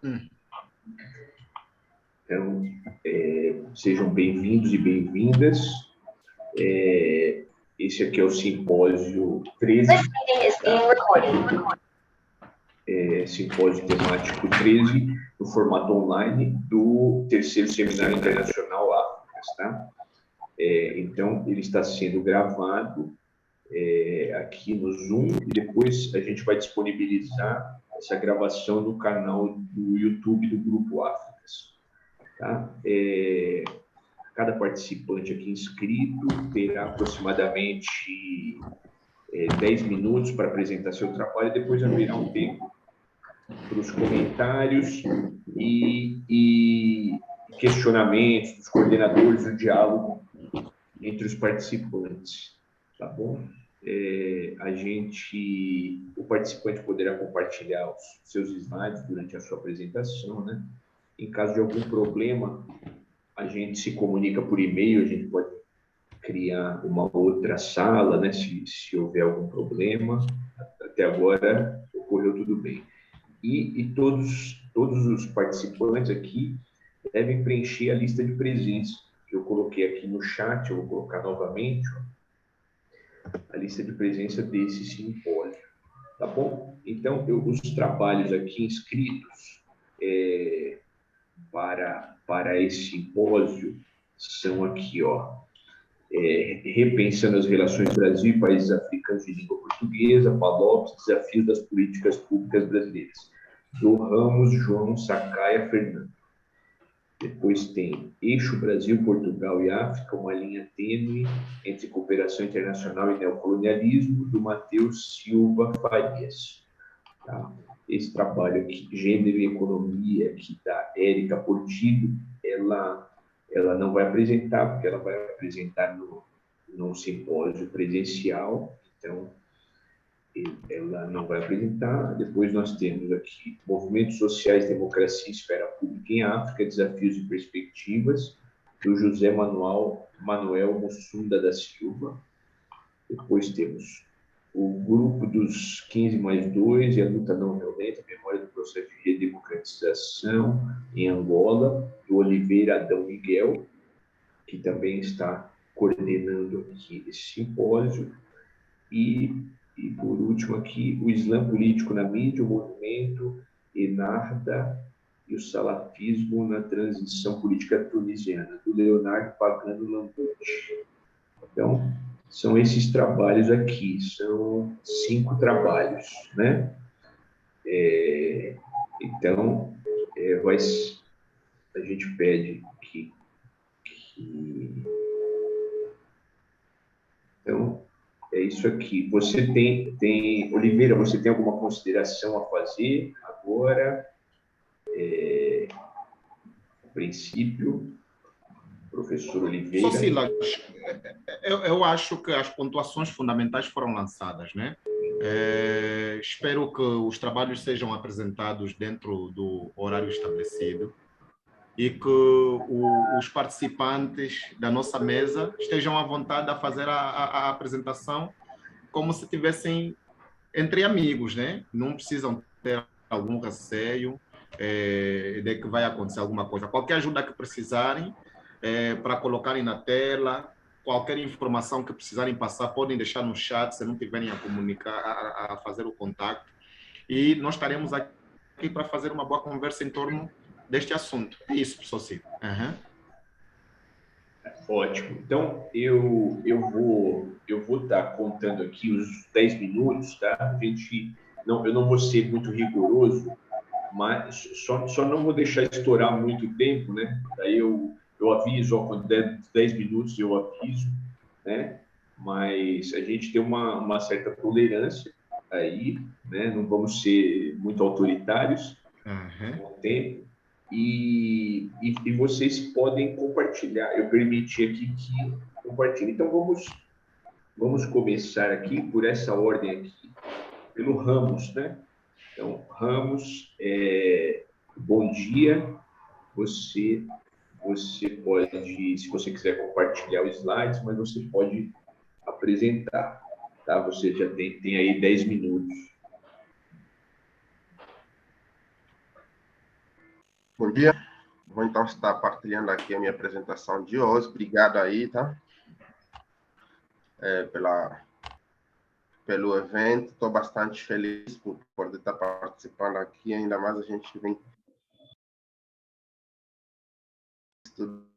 Hum. Então, sejam bem-vindos e bem-vindas. Esse aqui é o simpósio 13, simpósio temático 13, no formato online do terceiro Seminário Internacional Áfricas, tá? Então, ele está sendo gravado aqui no Zoom e depois a gente vai disponibilizar essa gravação no canal do YouTube do Grupo Áfricas, tá? Cada participante aqui inscrito terá aproximadamente 10 minutos para apresentar seu trabalho, depois haverá um tempo para os comentários e questionamentos dos coordenadores, o diálogo entre os participantes, tá bom? O participante poderá compartilhar os seus slides durante a sua apresentação, né? Em caso de algum problema, a gente se comunica por e-mail, a gente pode criar uma outra sala, né? Se houver algum problema. Até agora ocorreu tudo bem. E todos os participantes aqui devem preencher a lista de presença, que eu coloquei aqui no chat, eu vou colocar novamente, a lista de presença desse simpósio, tá bom? Então, os trabalhos aqui inscritos para esse simpósio são aqui, ó, repensando as relações Brasil e países africanos de língua portuguesa, PALOPS, desafios das políticas públicas brasileiras, do Ramos João Sacaia Fernando. Depois tem Eixo Brasil, Portugal e África, uma linha tênue entre cooperação internacional e neocolonialismo, do Matheus Silva Farias. Tá? Esse trabalho aqui, Gênero e Economia, aqui da Érica Portillo, ela não vai apresentar, porque ela vai apresentar no simpósio presencial, então ela não vai apresentar. Depois nós temos aqui Movimentos Sociais, Democracia e Esfera Pública em África, Desafios e Perspectivas, do José Manuel Mussunda da Silva. Depois temos o Grupo dos 15+2 e a Luta Não Violenta, Memória do Processo de Redemocratização em Angola, do Oliveira Adão Miguel, que também está coordenando aqui esse simpósio. E por último aqui, o Islã Político na Mídia, o Movimento Enarda e o Salafismo na Transição Política Tunisiana, do Leonardo Pagano Lambuti. Então, são esses trabalhos aqui, são 5 trabalhos, né? Então, a gente pede que... Então, é isso aqui. Você tem... Oliveira, você tem alguma consideração a fazer agora? A princípio, professor Oliveira. Só, Silas, eu acho que as pontuações fundamentais foram lançadas, né? Espero que os trabalhos sejam apresentados dentro do horário estabelecido e que os participantes da nossa mesa estejam à vontade a fazer a apresentação como se estivessem entre amigos, né? Não precisam ter algum receio de que vai acontecer alguma coisa. Qualquer ajuda que precisarem para colocarem na tela, qualquer informação que precisarem passar, podem deixar no chat, se não tiverem a comunicar, a fazer o contato. E nós estaremos aqui para fazer uma boa conversa em torno deste assunto. É isso, professor Ciro. Ótimo. Então, eu vou estar contando aqui os 10 minutos, tá? Eu não vou ser muito rigoroso, mas só não vou deixar estourar muito tempo, né? Daí eu aviso, ó, quando der 10 minutos eu aviso, né? Mas a gente tem uma certa tolerância aí, né? Não vamos ser muito autoritários com o tempo. E vocês podem compartilhar. Eu permiti aqui que compartilhe. Então, vamos começar aqui por essa ordem aqui, pelo Ramos, né? Então, Ramos, bom dia. Você pode, se você quiser compartilhar os slides, mas você pode apresentar, tá? Você já tem aí 10 minutos. Bom dia. Vou então estar partilhando aqui a minha apresentação de hoje. Obrigado aí, tá? Pelo evento. Estou bastante feliz por poder estar participando aqui. Ainda mais a gente vem estudando.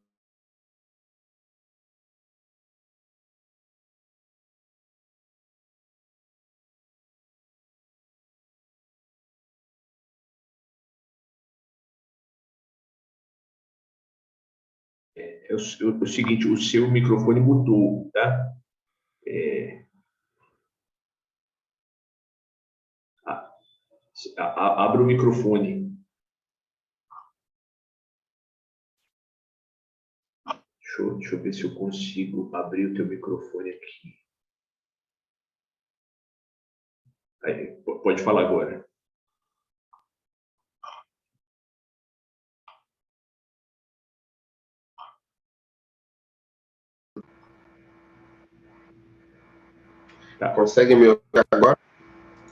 É o seguinte, o seu microfone mutou, tá? Abra o microfone. Deixa eu ver se eu consigo abrir o teu microfone aqui. Aí, pode falar agora. Tá. Consegue me ouvir agora?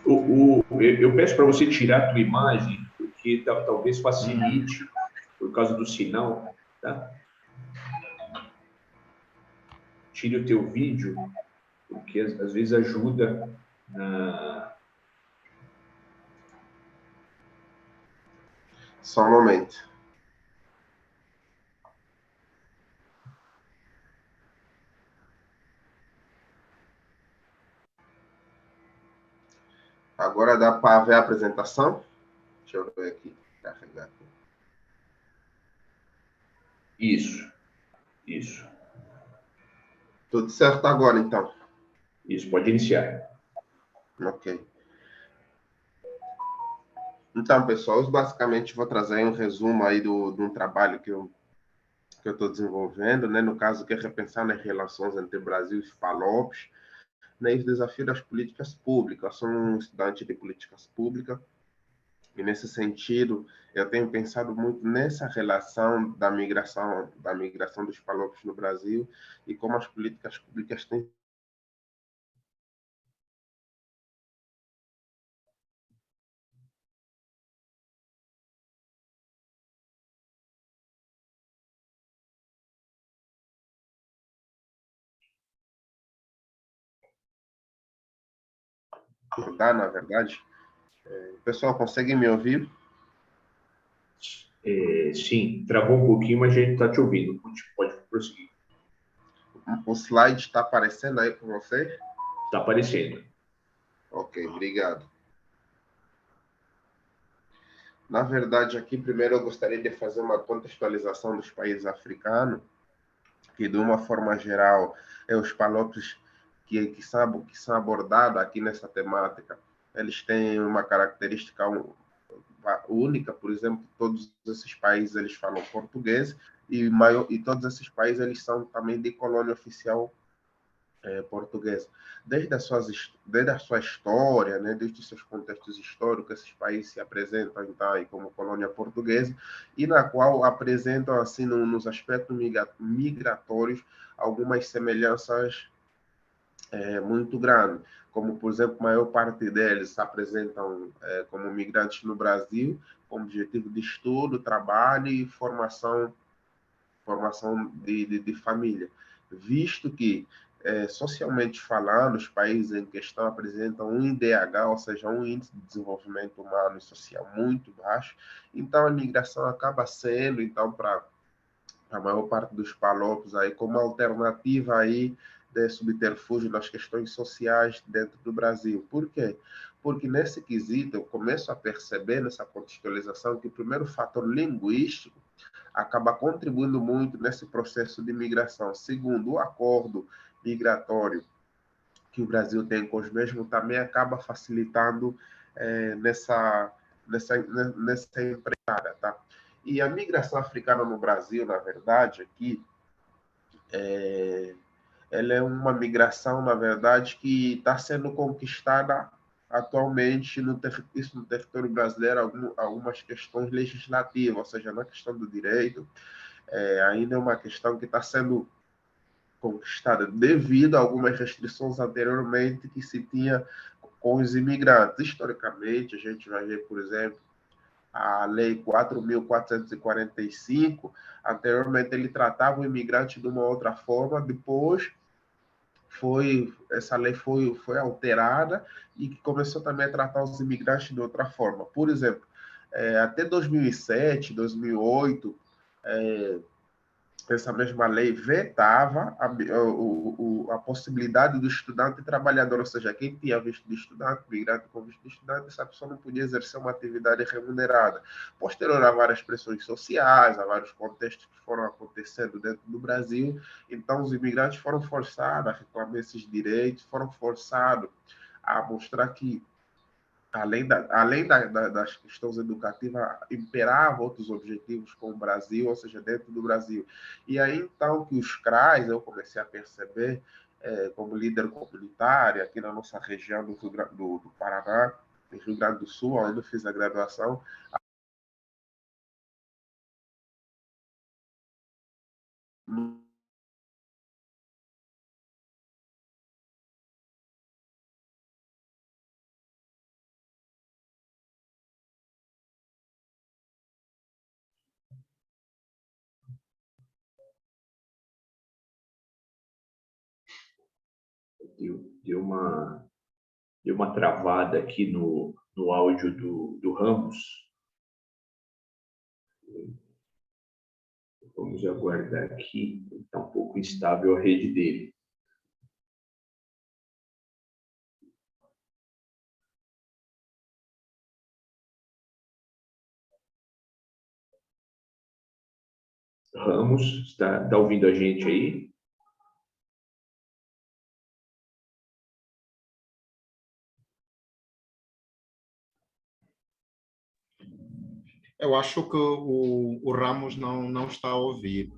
Eu peço para você tirar a tua imagem, porque talvez facilite por causa do sinal, tá? Tire o teu vídeo, porque às vezes ajuda na... Só um momento. Agora dá para ver a apresentação? Deixa eu ver aqui. Carregar aqui. Isso. Tudo certo agora, então? Isso, pode iniciar. Ok. Então, pessoal, eu basicamente vou trazer um resumo aí de um trabalho que eu estou desenvolvendo, né? No caso, que é repensar nas relações entre Brasil e PALOPs, né? E os desafios das políticas públicas. Eu sou um estudante de políticas públicas e, nesse sentido, eu tenho pensado muito nessa relação da migração dos PALOPs no Brasil e como as políticas públicas têm ajudar, na verdade. Pessoal, conseguem me ouvir? Sim, travou um pouquinho, mas a gente está te ouvindo. Pode prosseguir. O slide está aparecendo aí para você? Está aparecendo. Ok, obrigado. Na verdade, aqui primeiro eu gostaria de fazer uma contextualização dos países africanos, que de uma forma geral, os PALOPs que são abordados aqui nessa temática, eles têm uma característica única, por exemplo, todos esses países eles falam português e todos esses países eles são também de colônia oficial portuguesa. Desde a sua história, né, desde os seus contextos históricos, esses países se apresentam então aí como colônia portuguesa e na qual apresentam assim nos aspectos migratórios algumas semelhanças muito grandes, como por exemplo a maior parte deles se apresentam como migrantes no Brasil, com objetivo de estudo, trabalho e formação de família, visto que, socialmente falando, os países em questão apresentam um IDH, ou seja, um índice de desenvolvimento humano e social muito baixo, então a migração acaba sendo, então, para a maior parte dos palopes, aí, como alternativa aí de subterfúgio nas questões sociais dentro do Brasil. Por quê? Porque nesse quesito eu começo a perceber, nessa contextualização, que o primeiro fator linguístico acaba contribuindo muito nesse processo de migração. Segundo, o acordo migratório que o Brasil tem com os mesmos também acaba facilitando nessa empreitada, tá? E a migração africana no Brasil, na verdade, aqui, ela é uma migração, na verdade, que está sendo conquistada atualmente isso no território brasileiro, algumas questões legislativas, ou seja, na questão do direito, ainda é uma questão que está sendo conquistada devido a algumas restrições anteriormente que se tinha com os imigrantes. Historicamente, a gente vai ver, por exemplo, a Lei 4.445, anteriormente ele tratava o imigrante de uma outra forma, depois essa lei foi alterada e começou também a tratar os imigrantes de outra forma. Por exemplo, até 2007, 2008, essa mesma lei vetava a possibilidade do estudante trabalhador, ou seja, quem tinha visto de estudante, migrante com visto de estudante, essa pessoa não podia exercer uma atividade remunerada. Posterior a várias pressões sociais, a vários contextos que foram acontecendo dentro do Brasil, então os imigrantes foram forçados a reclamar esses direitos, foram forçados a mostrar que além das questões educativas, imperava outros objetivos com o Brasil, ou seja, dentro do Brasil. E aí, então, que os CRAs, eu comecei a perceber, como líder comunitário, aqui na nossa região do Paraná, no Rio Grande do Sul, onde eu fiz a graduação, deu uma travada aqui no áudio do Ramos. Vamos aguardar aqui, está um pouco instável a rede dele. Ramos, está ouvindo a gente aí? Eu acho que o Ramos não está a ouvir.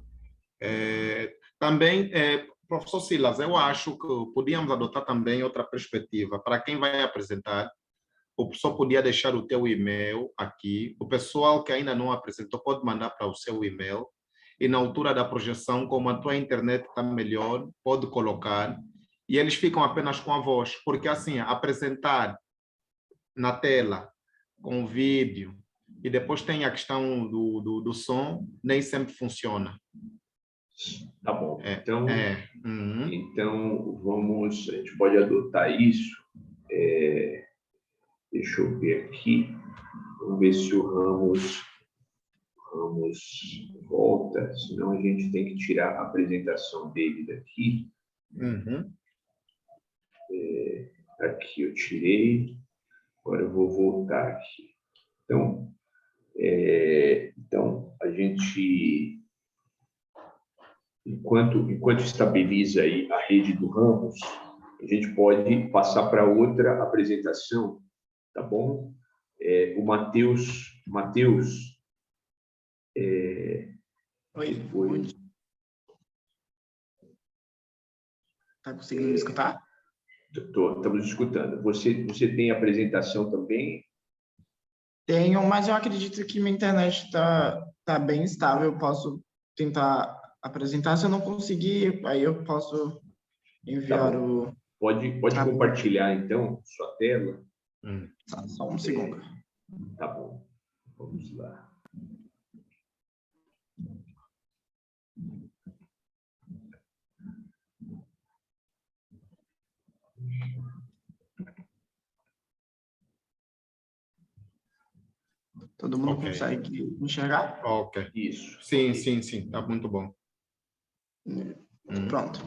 Também, professor Silas, eu acho que podíamos adotar também outra perspectiva. Para quem vai apresentar, o professor podia deixar o teu e-mail aqui. O pessoal que ainda não apresentou pode mandar para o seu e-mail. E na altura da projeção, como a tua internet está melhor, pode colocar. E eles ficam apenas com a voz. Porque, assim, apresentar na tela, com vídeo, e depois tem a questão do som, nem sempre funciona. Tá bom. Então, Uhum. Então, a gente pode adotar isso. Deixa eu ver aqui. Vamos ver se o Ramos volta, senão a gente tem que tirar a apresentação dele daqui. Uhum. Aqui eu tirei, agora eu vou voltar aqui. Então a gente, enquanto estabiliza aí a rede do Ramos, a gente pode passar para outra apresentação, tá bom? O Matheus, Oi. foi... Tá conseguindo me escutar? Estamos escutando. Você tem apresentação também? Tenho, mas eu acredito que minha internet tá bem estável. Eu posso tentar apresentar. Se eu não conseguir, aí eu posso enviar o... Pode compartilhar, então, sua tela? Só um segundo. Tá bom. Vamos lá. Todo mundo consegue enxergar? Ok. Isso. Sim. Tá muito bom. Pronto.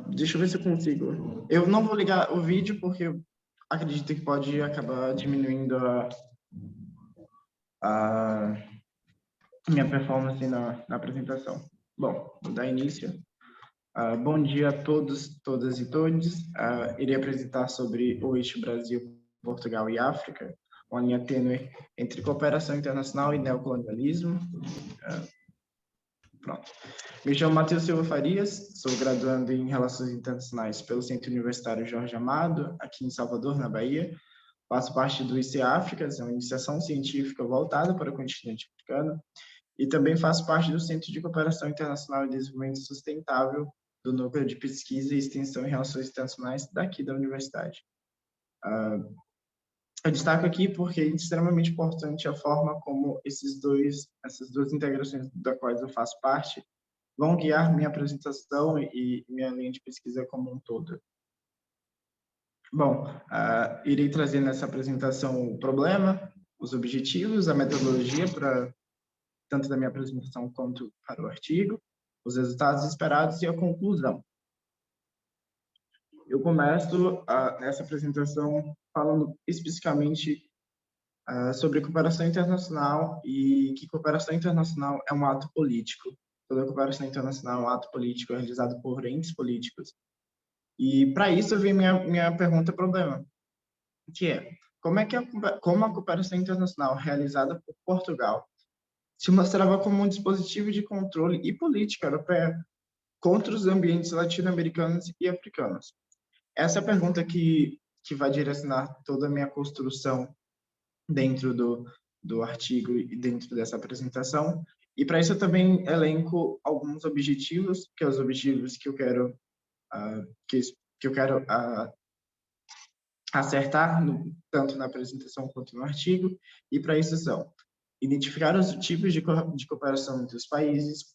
Deixa eu ver se eu consigo. Eu não vou ligar o vídeo porque eu acredito que pode acabar diminuindo a minha performance na apresentação. Bom, vou dar início. Bom dia a todos, todas e todos. Irei apresentar sobre o eixo Brasil, Portugal e África, uma linha tênue entre cooperação internacional e neocolonialismo. Pronto. Me chamo Matheus Silva Farias, sou graduando em Relações Internacionais pelo Centro Universitário Jorge Amado, aqui em Salvador, na Bahia. Faço parte do IC Áfricas, uma iniciação científica voltada para o continente africano, e também faço parte do Centro de Cooperação Internacional e Desenvolvimento Sustentável do Núcleo de Pesquisa e Extensão em Relações Internacionais daqui da universidade. Eu destaco aqui porque é extremamente importante a forma como essas duas integrações da quais eu faço parte vão guiar minha apresentação e minha linha de pesquisa como um todo. Bom, irei trazer nessa apresentação o problema, os objetivos, a metodologia para tanto da minha apresentação quanto para o artigo, os resultados esperados e a conclusão. Eu começo essa apresentação falando especificamente sobre cooperação internacional e que cooperação internacional é um ato político. Toda cooperação internacional é um ato político realizado por entes políticos. E para isso vem minha pergunta problema, que é como a cooperação internacional realizada por Portugal se mostrava como um dispositivo de controle e política europeia contra os ambientes latino-americanos e africanos. Essa é a pergunta que vai direcionar toda a minha construção dentro do artigo e dentro dessa apresentação. E para isso eu também elenco alguns objetivos, que são os objetivos que eu quero acertar tanto na apresentação quanto no artigo. E para isso são identificar os tipos de cooperação entre os países,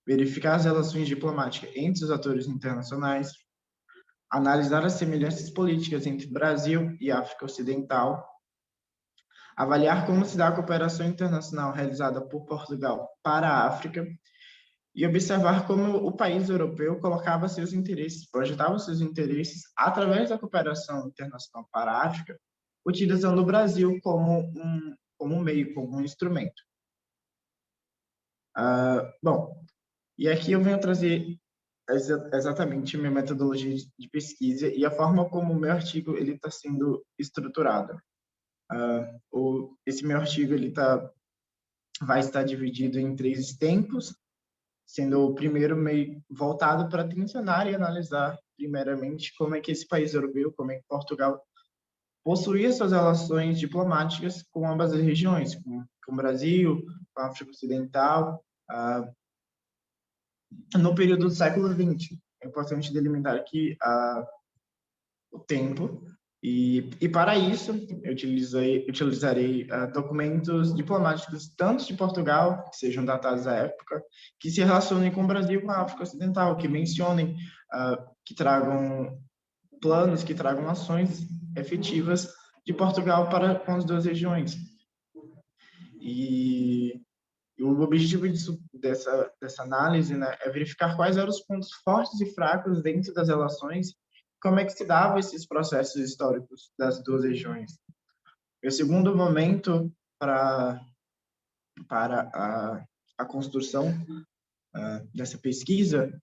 verificar as relações diplomáticas entre os atores internacionais, analisar as semelhanças políticas entre Brasil e África Ocidental, avaliar como se dá a cooperação internacional realizada por Portugal para a África e observar como o país europeu colocava seus interesses, projetava seus interesses através da cooperação internacional para a África, utilizando o Brasil como um meio, como um instrumento. Bom, e aqui eu venho trazer exatamente minha metodologia de pesquisa e a forma como o meu artigo está sendo estruturado. Esse meu artigo vai estar dividido em 3 tempos, sendo o primeiro meio voltado para tensionar e analisar, primeiramente, como é que esse país europeu, como é que Portugal possuía suas relações diplomáticas com ambas as regiões, com o Brasil, com a África Ocidental, no período do século XX. É importante delimitar aqui o tempo, e para isso eu utilizarei documentos diplomáticos tanto de Portugal, que sejam datados à época, que se relacionem com o Brasil e com a África Ocidental, que mencionem, que tragam planos, que tragam ações efetivas de Portugal com as 2 regiões. E o objetivo dessa análise, né, é verificar quais eram os pontos fortes e fracos dentro das relações, como é que se davam esses processos históricos das 2 regiões. O segundo momento para a construção dessa pesquisa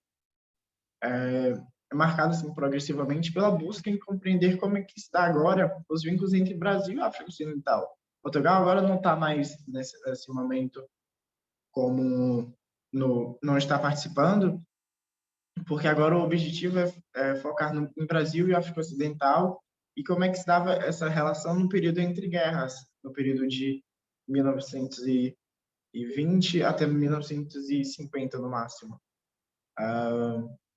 é marcado assim, progressivamente pela busca em compreender como é que está agora os vínculos entre Brasil e África Ocidental. Portugal agora não está mais nesse momento como não está participando, porque agora o objetivo é focar em Brasil e África Ocidental e como é que se dava essa relação no período entre guerras, no período de 1920 até 1950 no máximo.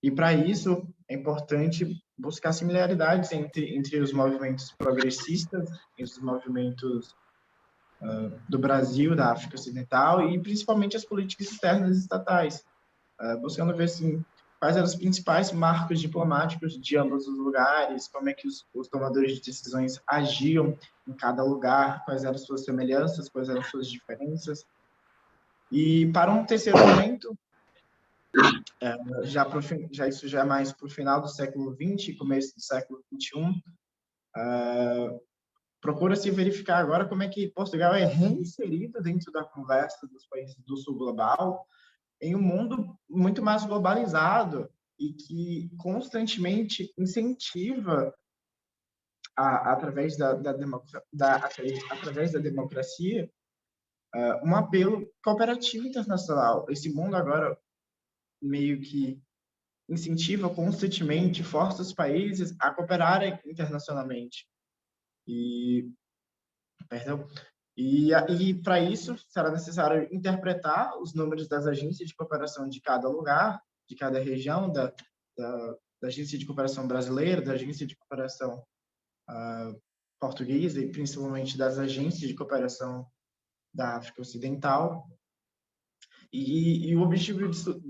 E para isso é importante buscar similaridades entre os movimentos progressistas, entre os movimentos do Brasil, da África Ocidental e principalmente as políticas externas estatais, buscando ver assim, quais eram os principais marcos diplomáticos de ambos os lugares, como é que os tomadores de decisões agiam em cada lugar, quais eram suas semelhanças, quais eram suas diferenças. E para um terceiro momento, isso já é mais para o final do século XX, começo do século XXI, procura-se verificar agora como é que Portugal é reinserido dentro da conversa dos países do sul global, em um mundo muito mais globalizado e que constantemente incentiva, através da democracia, um apelo cooperativo internacional. Esse mundo agora meio que incentiva constantemente, força os países a cooperarem internacionalmente. E para isso será necessário interpretar os números das agências de cooperação de cada lugar, de cada região, da agência de cooperação brasileira, da agência de cooperação portuguesa e principalmente das agências de cooperação da África Ocidental. E o objetivo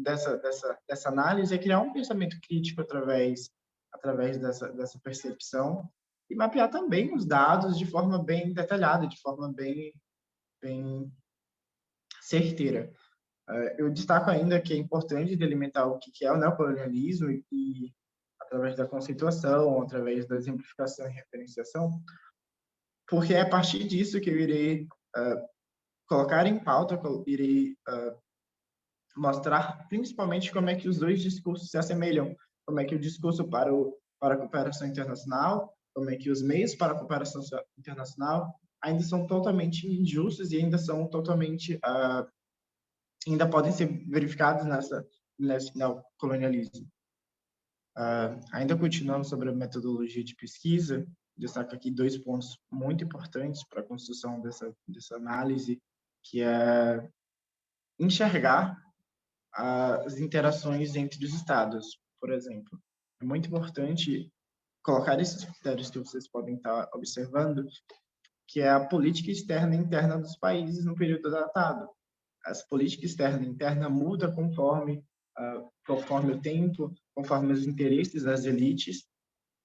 dessa análise é criar um pensamento crítico através dessa percepção e mapear também os dados de forma bem detalhada, de forma bem certeira. Eu destaco ainda que é importante delimitar o que é o neocolonialismo e através da conceituação, através da exemplificação e referenciação, porque é a partir disso que eu irei colocar em pauta, irei mostrar principalmente como é que os dois discursos se assemelham, como é que o discurso para a cooperação internacional, como é que os meios para a cooperação internacional ainda são totalmente injustos e ainda são totalmente ainda podem ser verificados nesse neocolonialismo. Ainda continuando sobre a metodologia de pesquisa, destaco aqui 2 pontos muito importantes para a construção dessa análise, que é enxergar as interações entre os estados, por exemplo. É muito importante colocar esses critérios que vocês podem estar observando, que é a política externa e interna dos países no período datado. Essa política externa e interna muda conforme o tempo, conforme os interesses das elites,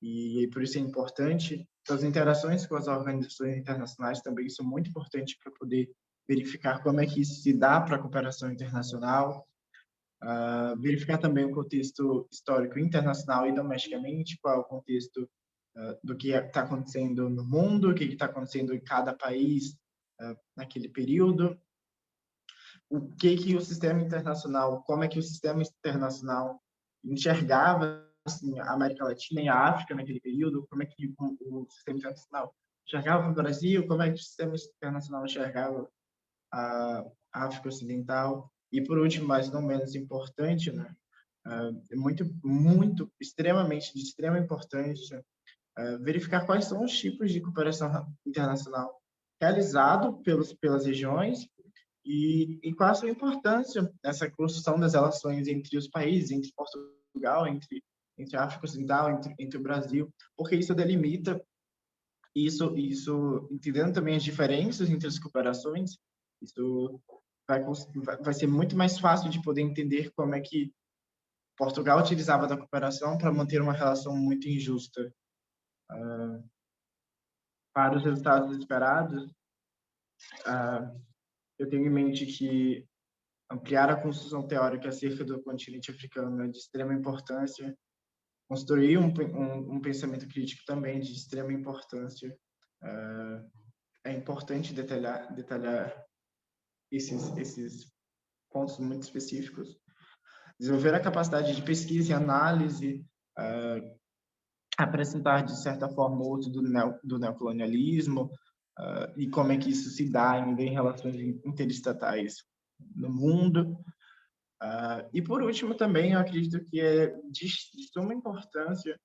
e por isso é importante. As interações com as organizações internacionais também são muito importantes para poder verificar como é que isso se dá para a cooperação internacional, verificar também o contexto histórico internacional e domesticamente, qual é o contexto do que está acontecendo no mundo, o que está acontecendo em cada país naquele período, o que o sistema internacional, como é que o sistema internacional enxergava assim, a América Latina e a África naquele período, como é que o sistema internacional enxergava o Brasil, como é que o sistema internacional enxergava a África Ocidental. E, por último, mas não menos importante, né, extremamente de extrema importância, verificar quais são os tipos de cooperação internacional realizado pelas regiões e qual a sua importância nessa construção das relações entre os países, entre Portugal, entre a África Ocidental, entre o Brasil, porque isso delimita, isso entendendo também as diferenças entre as cooperações, isso vai ser muito mais fácil de poder entender como é que Portugal utilizava da cooperação para manter uma relação muito injusta para os resultados esperados. Eu tenho em mente que ampliar a construção teórica acerca do continente africano é de extrema importância, construir um pensamento crítico também de extrema importância. É importante detalhar esses pontos muito específicos. Desenvolver a capacidade de pesquisa e análise, apresentar, de certa forma, o uso do neocolonialismo, e como é que isso se dá ainda em relações interestatais no mundo. E, por último, também, eu acredito que é de suma importância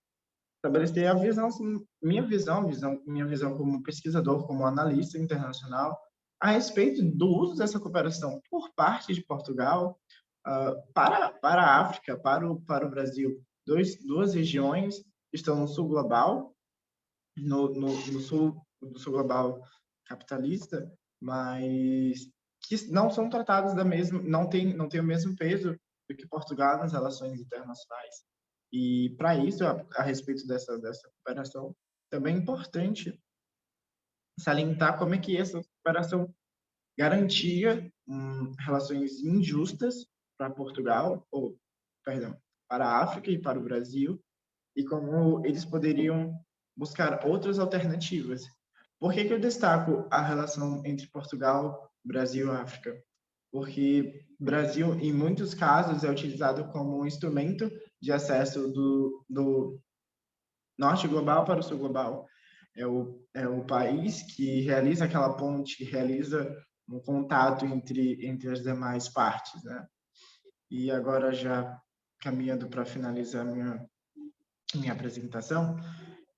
estabelecer a visão, assim, minha visão como pesquisador, como analista internacional, a respeito do uso dessa cooperação por parte de Portugal para a África, para o Brasil. Duas regiões estão no sul global, no sul global capitalista, mas que não são tratados da mesma, não tem o mesmo peso do que Portugal nas relações internacionais. E para isso, a respeito dessa cooperação, também é importante salientar como é que essa cooperação garantia relações injustas para Portugal, para a África e para o Brasil, e como eles poderiam buscar outras alternativas. Por que eu destaco a relação entre Portugal, Brasil e África? Porque o Brasil, em muitos casos, é utilizado como um instrumento de acesso do norte global para o sul global. É o país que realiza aquela ponte, que realiza um contato entre as demais partes, né? E agora, já caminhando para finalizar minha apresentação,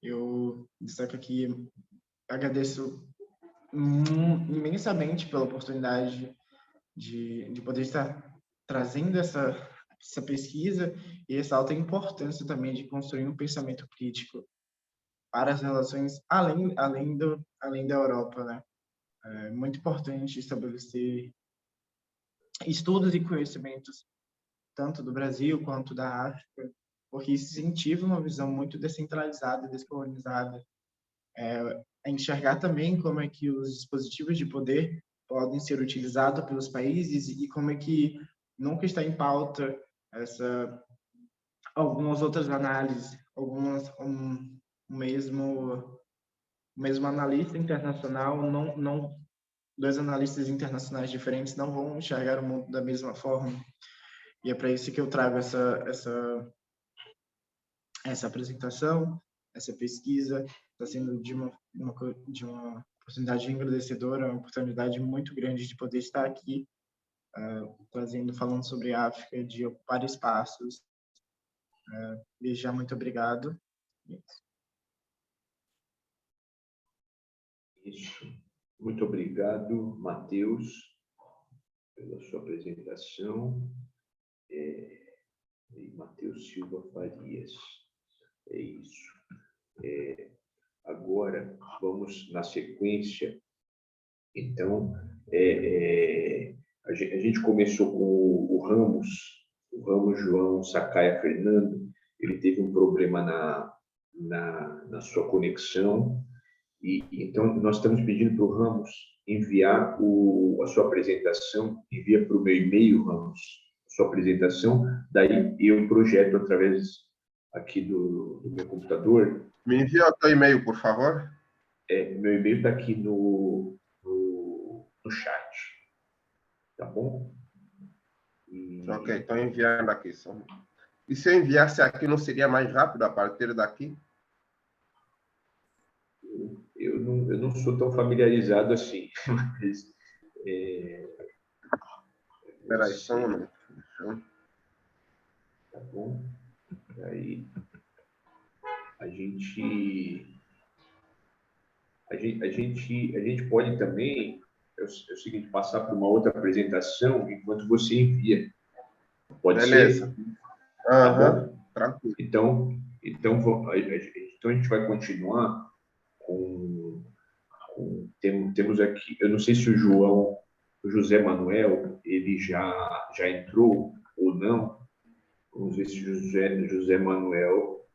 eu destaco aqui, agradeço imensamente pela oportunidade de poder estar trazendo essa pesquisa e ressalta a importância também de construir um pensamento crítico para as relações além da Europa, né? É muito importante estabelecer estudos e conhecimentos tanto do Brasil quanto da África, porque isso incentiva uma visão muito descentralizada e descolonizada. Enxergar também como é que os dispositivos de poder podem ser utilizados pelos países e como é que nunca está em pauta algumas outras análises, mesmo analista internacional, dois analistas internacionais diferentes não vão enxergar o mundo da mesma forma. E é para isso que eu trago essa apresentação, essa pesquisa. Está sendo de uma oportunidade engrandecedora, uma oportunidade muito grande de poder estar aqui, falando sobre a África, de ocupar espaços. Desde já, muito obrigado. Isso. Muito obrigado, Matheus, pela sua apresentação. Matheus Silva Farias. É isso. Agora, vamos na sequência. Então, a gente começou com o Ramos João Sacaia Fernando. Ele teve um problema na sua conexão. Então, nós estamos pedindo para o Ramos enviar a sua apresentação, envia para o meu e-mail, Ramos, a sua apresentação, daí eu projeto através aqui do meu computador. Me envia o teu e-mail, por favor. Meu e-mail está aqui no chat, tá bom? Ok, estou enviando aqui. E se eu enviasse aqui, não seria mais rápido a partir daqui? Eu não sou tão familiarizado assim, mas... Espera aí, só um momento. Tá bom? Aí a gente pode também, é o seguinte, passar para uma outra apresentação enquanto você envia. Pode Beleza. ser? Tá bom? Tranquilo. Então a gente vai continuar temos aqui, eu não sei se o José Manuel, ele já entrou ou não. Vamos ver se José Manuel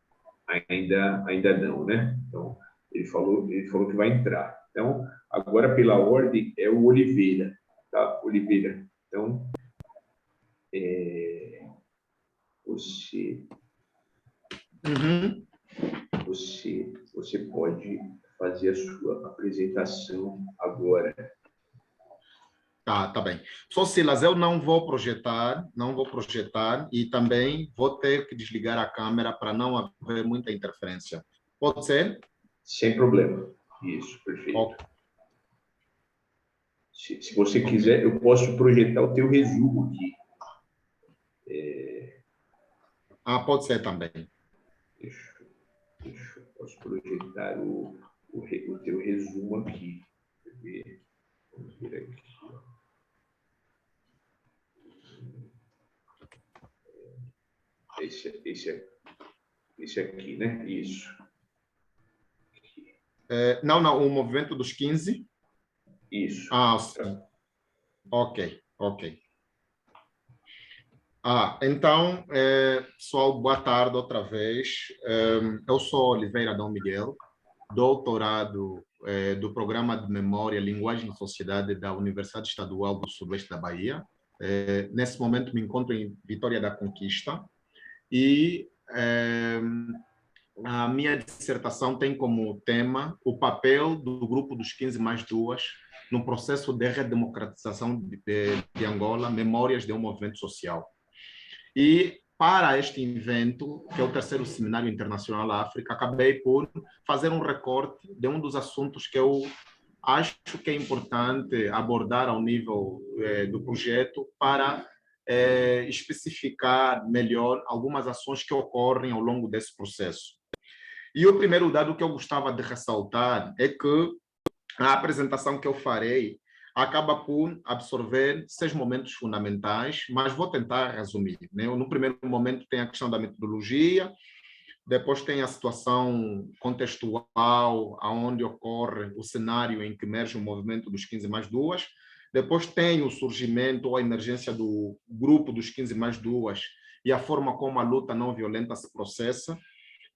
ainda não, né? Então, ele falou que vai entrar. Então, agora, pela ordem, é o Oliveira, tá? Oliveira. Então, você pode fazer a sua apresentação agora. Tá bem. Só, Silas, eu não vou projetar e também vou ter que desligar a câmera para não haver muita interferência. Pode ser? Sem problema. Isso, perfeito. Ok. Se você quiser, eu posso projetar o teu resumo aqui. Pode ser também. Deixa eu posso projetar o teu resumo aqui. Vamos ver aqui. Esse aqui, né? Isso. Não, o movimento dos 15. Isso. Sim. Ok. Então, pessoal, boa tarde outra vez. Eu sou Oliveira Dom Miguel, doutorado do Programa de Memória, Linguagem e Sociedade da Universidade Estadual do Sudoeste da Bahia. Nesse momento me encontro em Vitória da Conquista e a minha dissertação tem como tema o papel do Grupo dos 15 mais 2 no processo de redemocratização de Angola, Memórias de um Movimento Social. E para este evento, que é o terceiro Seminário Internacional África, acabei por fazer um recorte de um dos assuntos que eu acho que é importante abordar ao nível do projeto para especificar melhor algumas ações que ocorrem ao longo desse processo. E o primeiro dado que eu gostava de ressaltar é que a apresentação que eu farei acaba por absorver 6 momentos fundamentais, mas vou tentar resumir, né? No primeiro momento tem a questão da metodologia, Depois tem a situação contextual, aonde ocorre o cenário em que emerge o movimento dos 15+2. Depois tem o surgimento ou a emergência do grupo dos 15+2 e a forma como a luta não violenta se processa.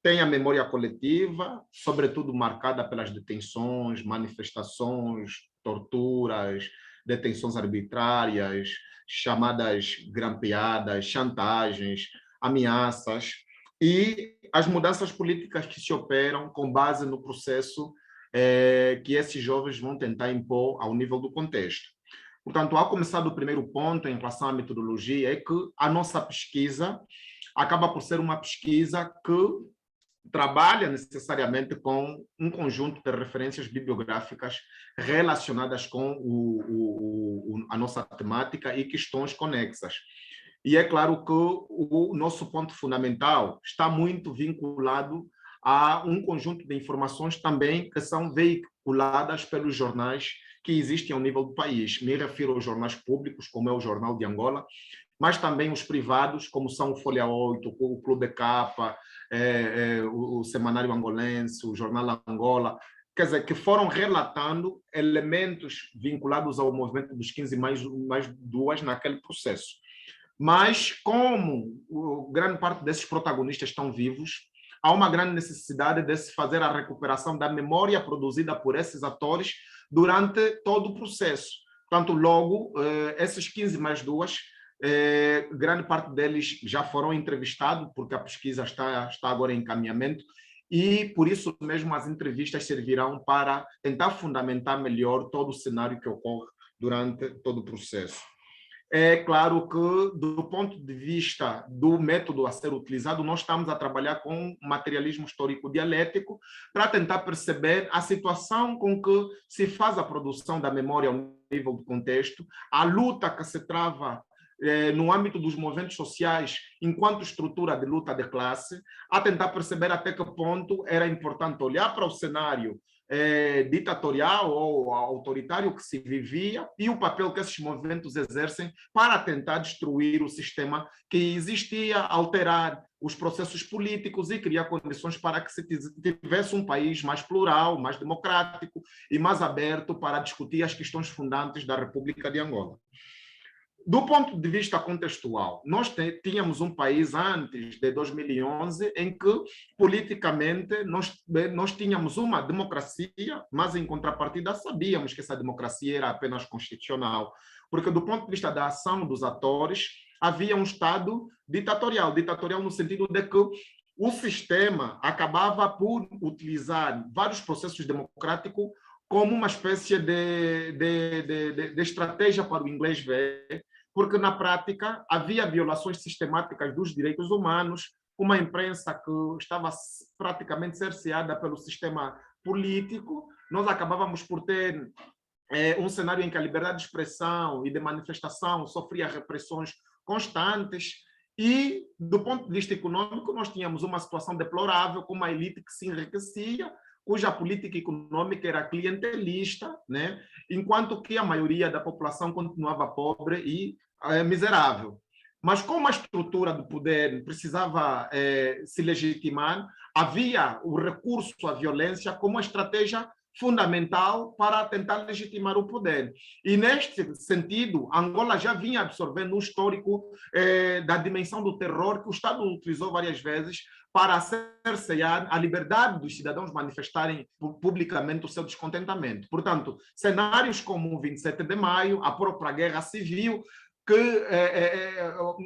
Tem a memória coletiva, sobretudo marcada pelas detenções, manifestações, torturas, detenções arbitrárias, chamadas grampeadas, chantagens, ameaças, e as mudanças políticas que se operam com base no processo que esses jovens vão tentar impor ao nível do contexto. Portanto, ao começar do primeiro ponto em relação à metodologia, é que a nossa pesquisa acaba por ser uma pesquisa que trabalha necessariamente com um conjunto de referências bibliográficas relacionadas com a nossa temática e questões conexas. E é claro que o nosso ponto fundamental está muito vinculado a um conjunto de informações também que são veiculadas pelos jornais que existem ao nível do país. Me refiro aos jornais públicos, como é o Jornal de Angola, mas também os privados, como são o Folha 8, o Clube de Capa, o Semanário Angolense, o Jornal Angola, quer dizer, que foram relatando elementos vinculados ao movimento dos 15+2 naquele processo. Mas, como grande parte desses protagonistas estão vivos, há uma grande necessidade de se fazer a recuperação da memória produzida por esses atores durante todo o processo. Portanto, logo, esses 15+2, grande parte deles já foram entrevistados, porque a pesquisa está agora em encaminhamento, e por isso mesmo as entrevistas servirão para tentar fundamentar melhor todo o cenário que ocorre durante todo o processo. É claro que, do ponto de vista do método a ser utilizado, nós estamos a trabalhar com materialismo histórico dialético para tentar perceber a situação com que se faz a produção da memória ao nível do contexto, a luta que se trava no âmbito dos movimentos sociais enquanto estrutura de luta de classe, a tentar perceber até que ponto era importante olhar para o cenário ditatorial ou autoritário que se vivia e o papel que esses movimentos exercem para tentar destruir o sistema que existia, alterar os processos políticos e criar condições para que se tivesse um país mais plural, mais democrático e mais aberto para discutir as questões fundantes da República de Angola. Do ponto de vista contextual, nós tínhamos um país antes de 2011 em que, politicamente, nós tínhamos uma democracia, mas, em contrapartida, sabíamos que essa democracia era apenas constitucional, porque, do ponto de vista da ação dos atores, havia um Estado ditatorial no sentido de que o sistema acabava por utilizar vários processos democráticos como uma espécie de estratégia para o inglês ver, porque, na prática, havia violações sistemáticas dos direitos humanos, uma imprensa que estava praticamente cerceada pelo sistema político. Nós acabávamos por ter um cenário em que a liberdade de expressão e de manifestação sofria repressões constantes, e, do ponto de vista econômico, nós tínhamos uma situação deplorável, com uma elite que se enriquecia, cuja política econômica era clientelista, né? Enquanto que a maioria da população continuava pobre e miserável. Mas como a estrutura do poder precisava se legitimar, havia o recurso à violência como uma estratégia fundamental para tentar legitimar o poder. E, neste sentido, Angola já vinha absorvendo um histórico da dimensão do terror que o Estado utilizou várias vezes para cercear a liberdade dos cidadãos manifestarem publicamente o seu descontentamento. Portanto, cenários como o 27 de maio, a própria guerra civil, que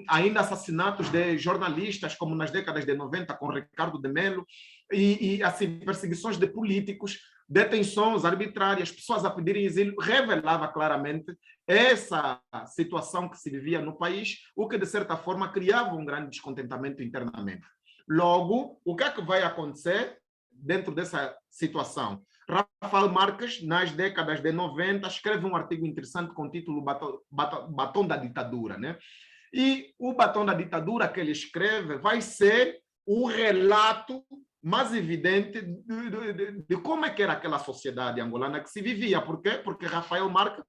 ainda assassinatos de jornalistas, como nas décadas de 90, com Ricardo de Melo, e assim, perseguições de políticos, detenções arbitrárias, pessoas a pedirem exílio, revelava claramente essa situação que se vivia no país, o que, de certa forma, criava um grande descontentamento internamente. Logo, o que é que vai acontecer dentro dessa situação? Rafael Marques, nas décadas de 90, escreve um artigo interessante com o título Batom da Ditadura, né? E o Batom da Ditadura que ele escreve vai ser o relato mais evidente de como é que era aquela sociedade angolana que se vivia. Por quê? Porque Rafael Marques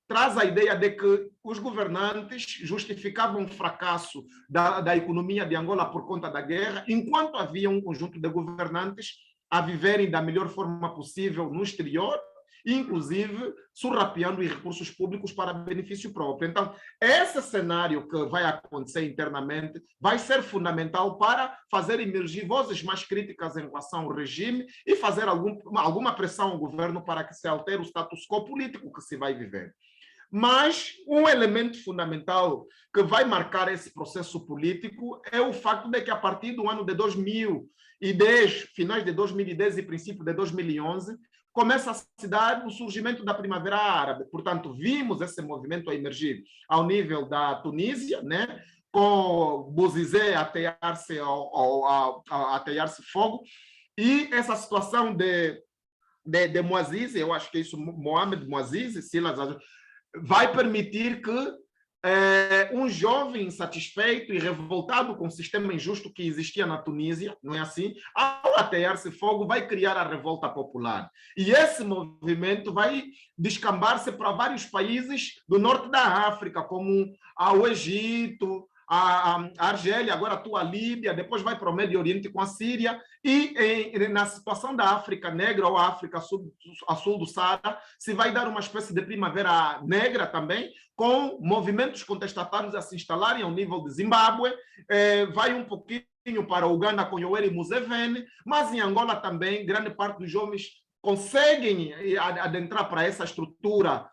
traz a ideia de que os governantes justificavam o fracasso da economia de Angola por conta da guerra, enquanto havia um conjunto de governantes a viverem da melhor forma possível no exterior, inclusive surrapiando os recursos públicos para benefício próprio. Então, esse cenário que vai acontecer internamente vai ser fundamental para fazer emergir vozes mais críticas em relação ao regime e fazer alguma pressão ao governo para que se altere o status quo político que se vai viver. Mas um elemento fundamental que vai marcar esse processo político é o facto de que, a partir do ano de 2010, finais de 2010 e princípio de 2011, começa a se dar o surgimento da Primavera Árabe. Portanto, vimos esse movimento a emergir ao nível da Tunísia, né? Com Bozizé a atear-se fogo, e essa situação de Moaziz, eu acho que é isso, Mohamed Moaziz, Silas, vai permitir que um jovem insatisfeito e revoltado com o sistema injusto que existia na Tunísia, não é assim? Ao atear-se fogo, vai criar a revolta popular. E esse movimento vai descambar-se para vários países do norte da África, como o Egito, a Argélia, agora atua a Líbia, depois vai para o Médio Oriente com a Síria, e na situação da África Negra ou África a sul do Saara, se vai dar uma espécie de primavera negra também, com movimentos contestatários a se instalarem ao nível de Zimbábue, vai um pouquinho para a Uganda com Yoweri Museveni, mas em Angola também, grande parte dos jovens conseguem adentrar para essa estrutura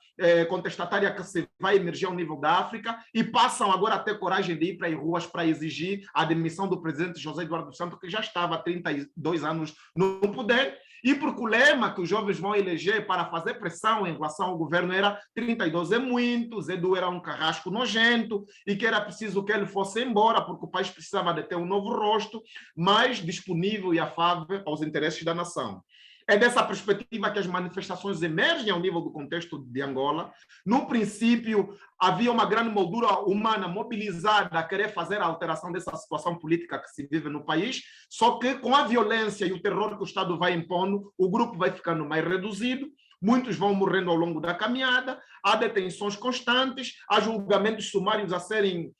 contestatária que se vai emergir ao nível da África e passam agora a ter coragem de ir para as ruas para exigir a demissão do presidente José Eduardo dos Santos, que já estava há 32 anos no poder, e porque o lema que os jovens vão eleger para fazer pressão em relação ao governo era 32 é muito, Zedu era um carrasco nojento e que era preciso que ele fosse embora porque o país precisava de ter um novo rosto, mais disponível e afável aos interesses da nação. É dessa perspectiva que as manifestações emergem ao nível do contexto de Angola. No princípio, havia uma grande moldura humana mobilizada a querer fazer a alteração dessa situação política que se vive no país, só que com a violência e o terror que o Estado vai impondo, o grupo vai ficando mais reduzido, muitos vão morrendo ao longo da caminhada, há detenções constantes, há julgamentos sumários a serem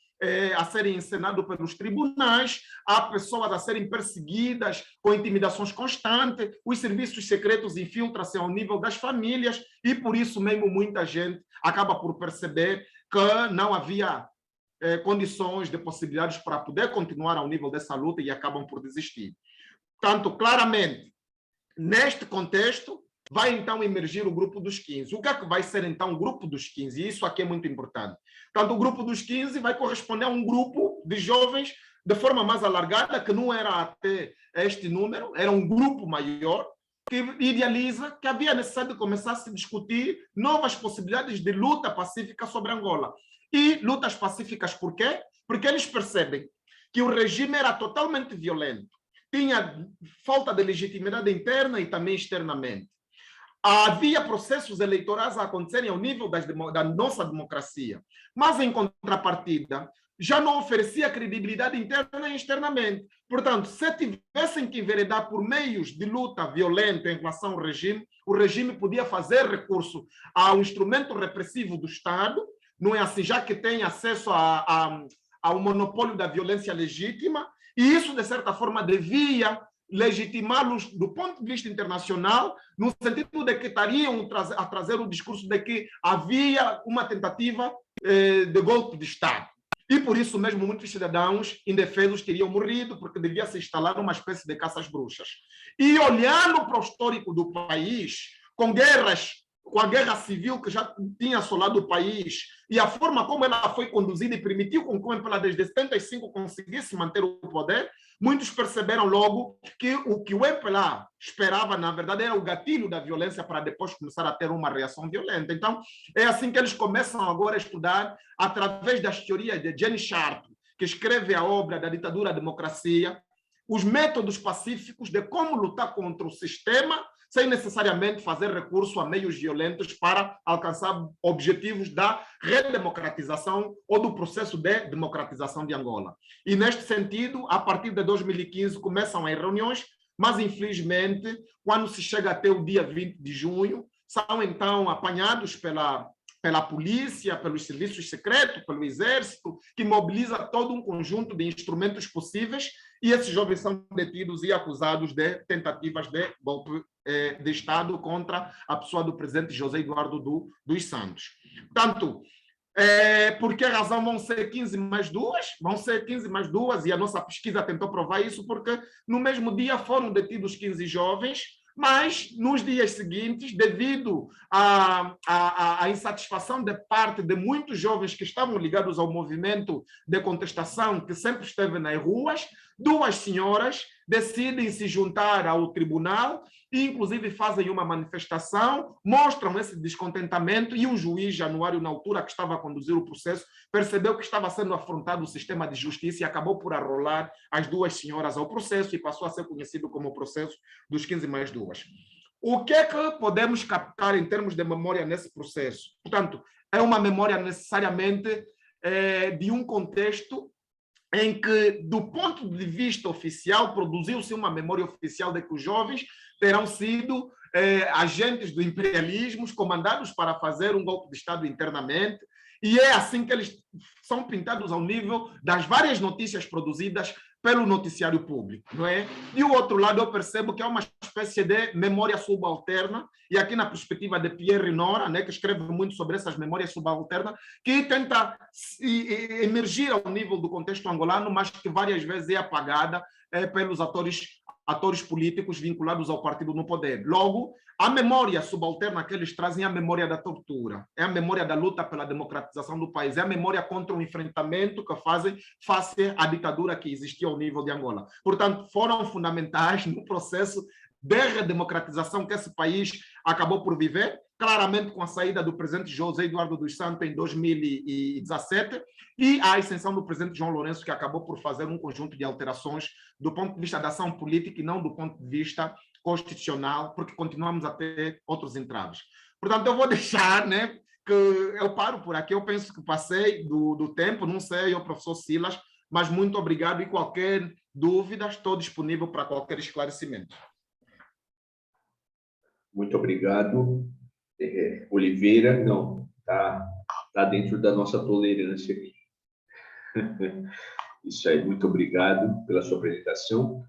encenados pelos tribunais, há pessoas a serem perseguidas com intimidações constantes, os serviços secretos infiltram-se ao nível das famílias e, por isso mesmo, muita gente acaba por perceber que não havia condições de possibilidades para poder continuar ao nível dessa luta e acabam por desistir. Portanto, claramente, neste contexto, vai então emergir o grupo dos 15. O que é que vai ser então o grupo dos 15? E isso aqui é muito importante. Portanto, o grupo dos 15 vai corresponder a um grupo de jovens de forma mais alargada, que não era até este número, era um grupo maior, que idealiza que havia necessidade de começar a se discutir novas possibilidades de luta pacífica sobre Angola. E lutas pacíficas por quê? Porque eles percebem que o regime era totalmente violento, tinha falta de legitimidade interna e também externamente. Havia processos eleitorais a acontecerem ao nível da nossa democracia, mas, em contrapartida, já não oferecia credibilidade interna e externamente. Portanto, se tivessem que enveredar por meios de luta violenta em relação ao regime, o regime podia fazer recurso ao instrumento repressivo do Estado, não é assim, já que tem acesso ao monopólio da violência legítima, e isso, de certa forma, devia legitimá-los do ponto de vista internacional, no sentido de que estariam a trazer o discurso de que havia uma tentativa de golpe de Estado. E por isso mesmo muitos cidadãos indefesos teriam morrido, porque devia se instalar uma espécie de caça às bruxas. E olhando para o histórico do país, com a guerra civil que já tinha assolado o país e a forma como ela foi conduzida e permitiu que o MPLA desde 75 conseguisse manter o poder, muitos perceberam logo que o MPLA esperava, na verdade, era o gatilho da violência para depois começar a ter uma reação violenta. Então, é assim que eles começam agora a estudar, através das teorias de Jenny Sharp, que escreve a obra da Ditadura à Democracia, os métodos pacíficos de como lutar contra o sistema sem necessariamente fazer recurso a meios violentos para alcançar objetivos da redemocratização ou do processo de democratização de Angola. E, neste sentido, a partir de 2015, começam as reuniões, mas, infelizmente, quando se chega até o dia 20 de junho, são, então, apanhados pela pela polícia, pelos serviços secretos, pelo exército, que mobiliza todo um conjunto de instrumentos possíveis, e esses jovens são detidos e acusados de tentativas de golpe de Estado contra a pessoa do presidente José Eduardo dos Santos. Portanto, por que razão vão ser 15 mais 2? Vão ser 15 mais 2, e a nossa pesquisa tentou provar isso, porque no mesmo dia foram detidos 15 jovens, mas nos dias seguintes, devido à insatisfação de parte de muitos jovens que estavam ligados ao movimento de contestação que sempre esteve nas ruas, duas senhoras decidem se juntar ao tribunal e, inclusive, fazem uma manifestação, mostram esse descontentamento, e o juiz Januário, na altura que estava a conduzir o processo, percebeu que estava sendo afrontado o sistema de justiça e acabou por arrolar as duas senhoras ao processo, e passou a ser conhecido como o processo dos 15 mais 2. O que é que podemos captar em termos de memória nesse processo? Portanto, é uma memória necessariamente de um contexto em que, do ponto de vista oficial, produziu-se uma memória oficial de que os jovens terão sido agentes do imperialismo, comandados para fazer um golpe de Estado internamente, e é assim que eles são pintados ao nível das várias notícias produzidas pelo noticiário público, não é? E o outro lado, eu percebo que é uma espécie de memória subalterna, e aqui na perspectiva de Pierre Nora, né, que escreve muito sobre essas memórias subalternas, que tenta emergir ao nível do contexto angolano, mas que várias vezes é apagada pelos atores políticos vinculados ao partido no poder. Logo, a memória subalterna que eles trazem é a memória da tortura, é a memória da luta pela democratização do país, é a memória contra o enfrentamento que fazem face à ditadura que existia ao nível de Angola. Portanto, foram fundamentais no processo de redemocratização que esse país acabou por viver, claramente com a saída do presidente José Eduardo dos Santos em 2017 e a ascensão do presidente João Lourenço, que acabou por fazer um conjunto de alterações do ponto de vista da ação política e não do ponto de vista constitucional, porque continuamos a ter outros entraves. Portanto, eu vou deixar, né, que eu paro por aqui, eu penso que passei do tempo, não sei, o professor Silas, mas muito obrigado, e qualquer dúvida, estou disponível para qualquer esclarecimento. Muito obrigado, Oliveira. Não, tá dentro da nossa tolerância aqui. Isso aí, muito obrigado pela sua apresentação.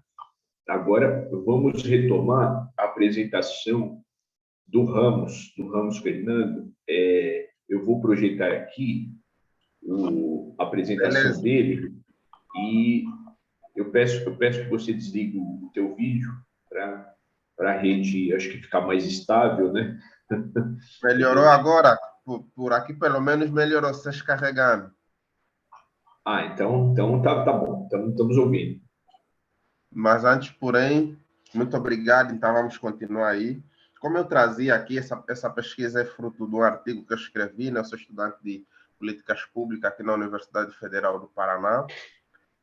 Agora, vamos retomar a apresentação do Ramos Fernando. Eu vou projetar aqui a apresentação dele, e eu peço que você desligue o teu vídeo para a rede, acho que ficar mais estável, né? Melhorou agora? Por aqui, pelo menos, melhorou, se descarregando. Então tá bom, estamos ouvindo. Mas antes, porém, muito obrigado, então vamos continuar aí. Como eu trazia aqui, essa pesquisa é fruto de um artigo que eu escrevi, né? Eu sou estudante de políticas públicas aqui na Universidade Federal do Paraná,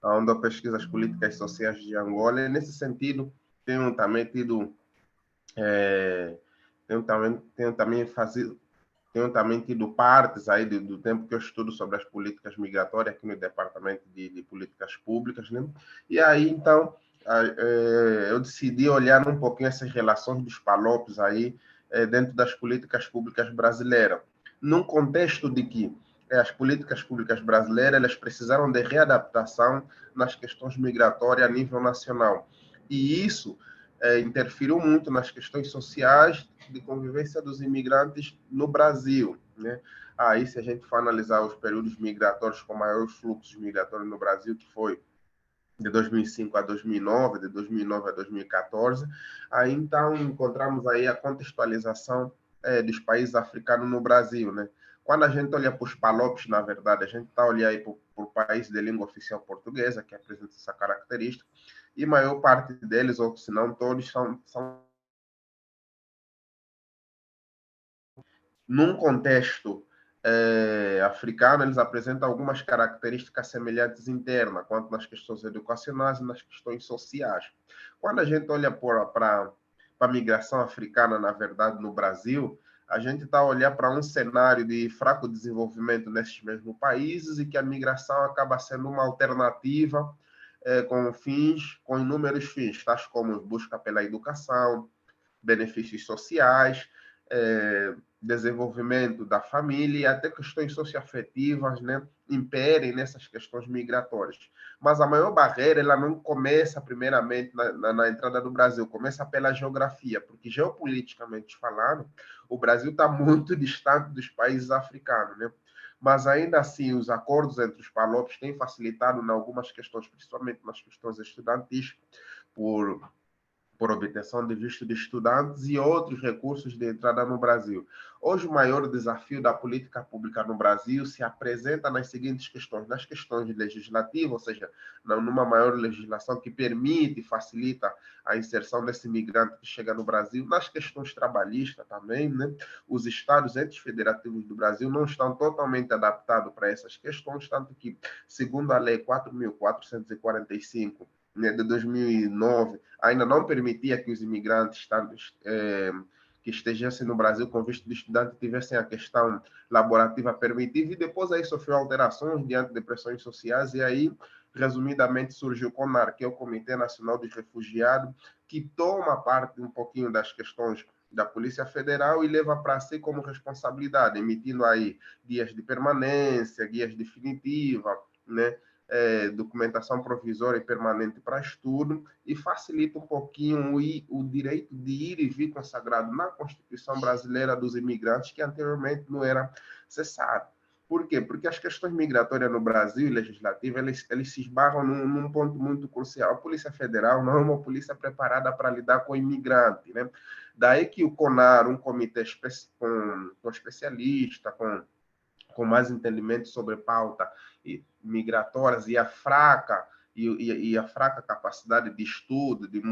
onde eu pesquiso as políticas sociais de Angola, e nesse sentido, tenho também tido partes aí do tempo que eu estudo sobre as políticas migratórias aqui no Departamento de Políticas Públicas, né? E aí, então, eu decidi olhar um pouquinho essas relações dos PALOPs aí dentro das políticas públicas brasileiras, num contexto de que as políticas públicas brasileiras elas precisaram de readaptação nas questões migratórias a nível nacional. E isso interferiu muito nas questões sociais de convivência dos imigrantes no Brasil, né? Aí, se a gente for analisar os períodos migratórios com maiores fluxos migratórios no Brasil, que foi de 2005 a 2009, de 2009 a 2014, aí então encontramos aí a contextualização dos países africanos no Brasil, né? Quando a gente olha para os PALOPs, na verdade, a gente está olhando aí para o país de língua oficial portuguesa, que apresenta essa característica, e a maior parte deles, ou se não todos, são num contexto africano, eles apresentam algumas características semelhantes internas, quanto nas questões educacionais e nas questões sociais. Quando a gente olha para a migração africana, na verdade, no Brasil, a gente está a olhar para um cenário de fraco desenvolvimento nesses mesmos países, e que a migração acaba sendo uma alternativa com inúmeros fins, tais como busca pela educação, benefícios sociais, desenvolvimento da família e até questões socioafetivas, né, imperem nessas questões migratórias. Mas a maior barreira, ela não começa primeiramente na entrada do Brasil, começa pela geografia, porque geopoliticamente falando, o Brasil está muito distante dos países africanos, né? Mas ainda assim, os acordos entre os PALOPs têm facilitado em algumas questões, principalmente nas questões estudantis, por obtenção de visto de estudantes e outros recursos de entrada no Brasil. Hoje, o maior desafio da política pública no Brasil se apresenta nas seguintes questões: nas questões legislativas, ou seja, numa maior legislação que permite e facilita a inserção desse imigrante que chega no Brasil, nas questões trabalhistas também, né? Os estados entes federativos do Brasil não estão totalmente adaptados para essas questões, tanto que, segundo a Lei 4.445, né, de 2009, ainda não permitia que os imigrantes que estejam no Brasil com visto de estudante tivessem a questão laborativa permitida, e depois aí sofreu alterações diante de pressões sociais, e aí, resumidamente, surgiu o CONAR, que é o Comitê Nacional dos Refugiados, que toma parte um pouquinho das questões da Polícia Federal e leva para si como responsabilidade, emitindo aí guias de permanência, guias definitivas, né? Documentação provisória e permanente para estudo, e facilita um pouquinho o direito de ir e vir consagrado na Constituição brasileira dos imigrantes, que anteriormente não era cessado. Por quê? Porque as questões migratórias no Brasil, legislativas, eles se esbarram num ponto muito crucial. A Polícia Federal não é uma polícia preparada para lidar com imigrante, né? Daí que o CONAR, um comitê com especialista, com mais entendimento sobre pauta migratórias e a fraca capacidade de estudo, de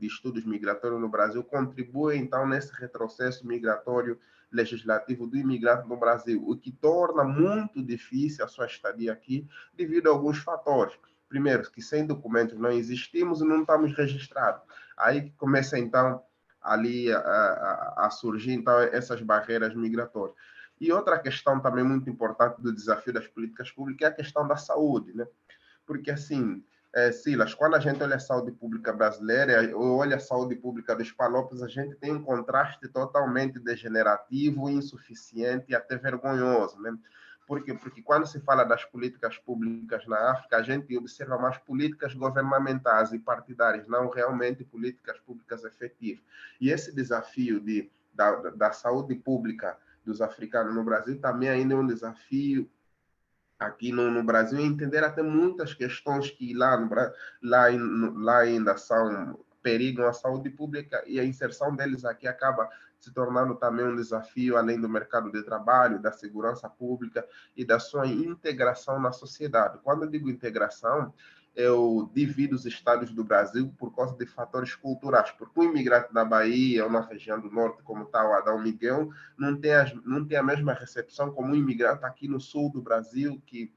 estudos migratórios no Brasil, contribui, então, nesse retrocesso migratório legislativo do imigrante no Brasil, o que torna muito difícil a sua estadia aqui, devido a alguns fatores. Primeiro, que sem documentos não existimos e não estamos registrados. Aí que começa, então, ali a surgir, então, essas barreiras migratórias. E outra questão também muito importante do desafio das políticas públicas é a questão da saúde, né? Porque, assim, Silas, quando a gente olha a saúde pública brasileira ou olha a saúde pública dos PALOPs, a gente tem um contraste totalmente degenerativo, insuficiente e até vergonhoso, né? Por quê? Porque quando se fala das políticas públicas na África, a gente observa mais políticas governamentais e partidárias, não realmente políticas públicas efetivas. E esse desafio da saúde pública dos africanos no Brasil também ainda é um desafio aqui no Brasil, entender até muitas questões que lá ainda perigam a saúde pública, e a inserção deles aqui acaba se tornando também um desafio, além do mercado de trabalho, da segurança pública e da sua integração na sociedade. Quando eu digo integração, eu divido os estados do Brasil por causa de fatores culturais, porque o imigrante da Bahia ou na região do norte, como está o Adão Miguel, não tem a mesma recepção como um imigrante aqui no sul do Brasil, que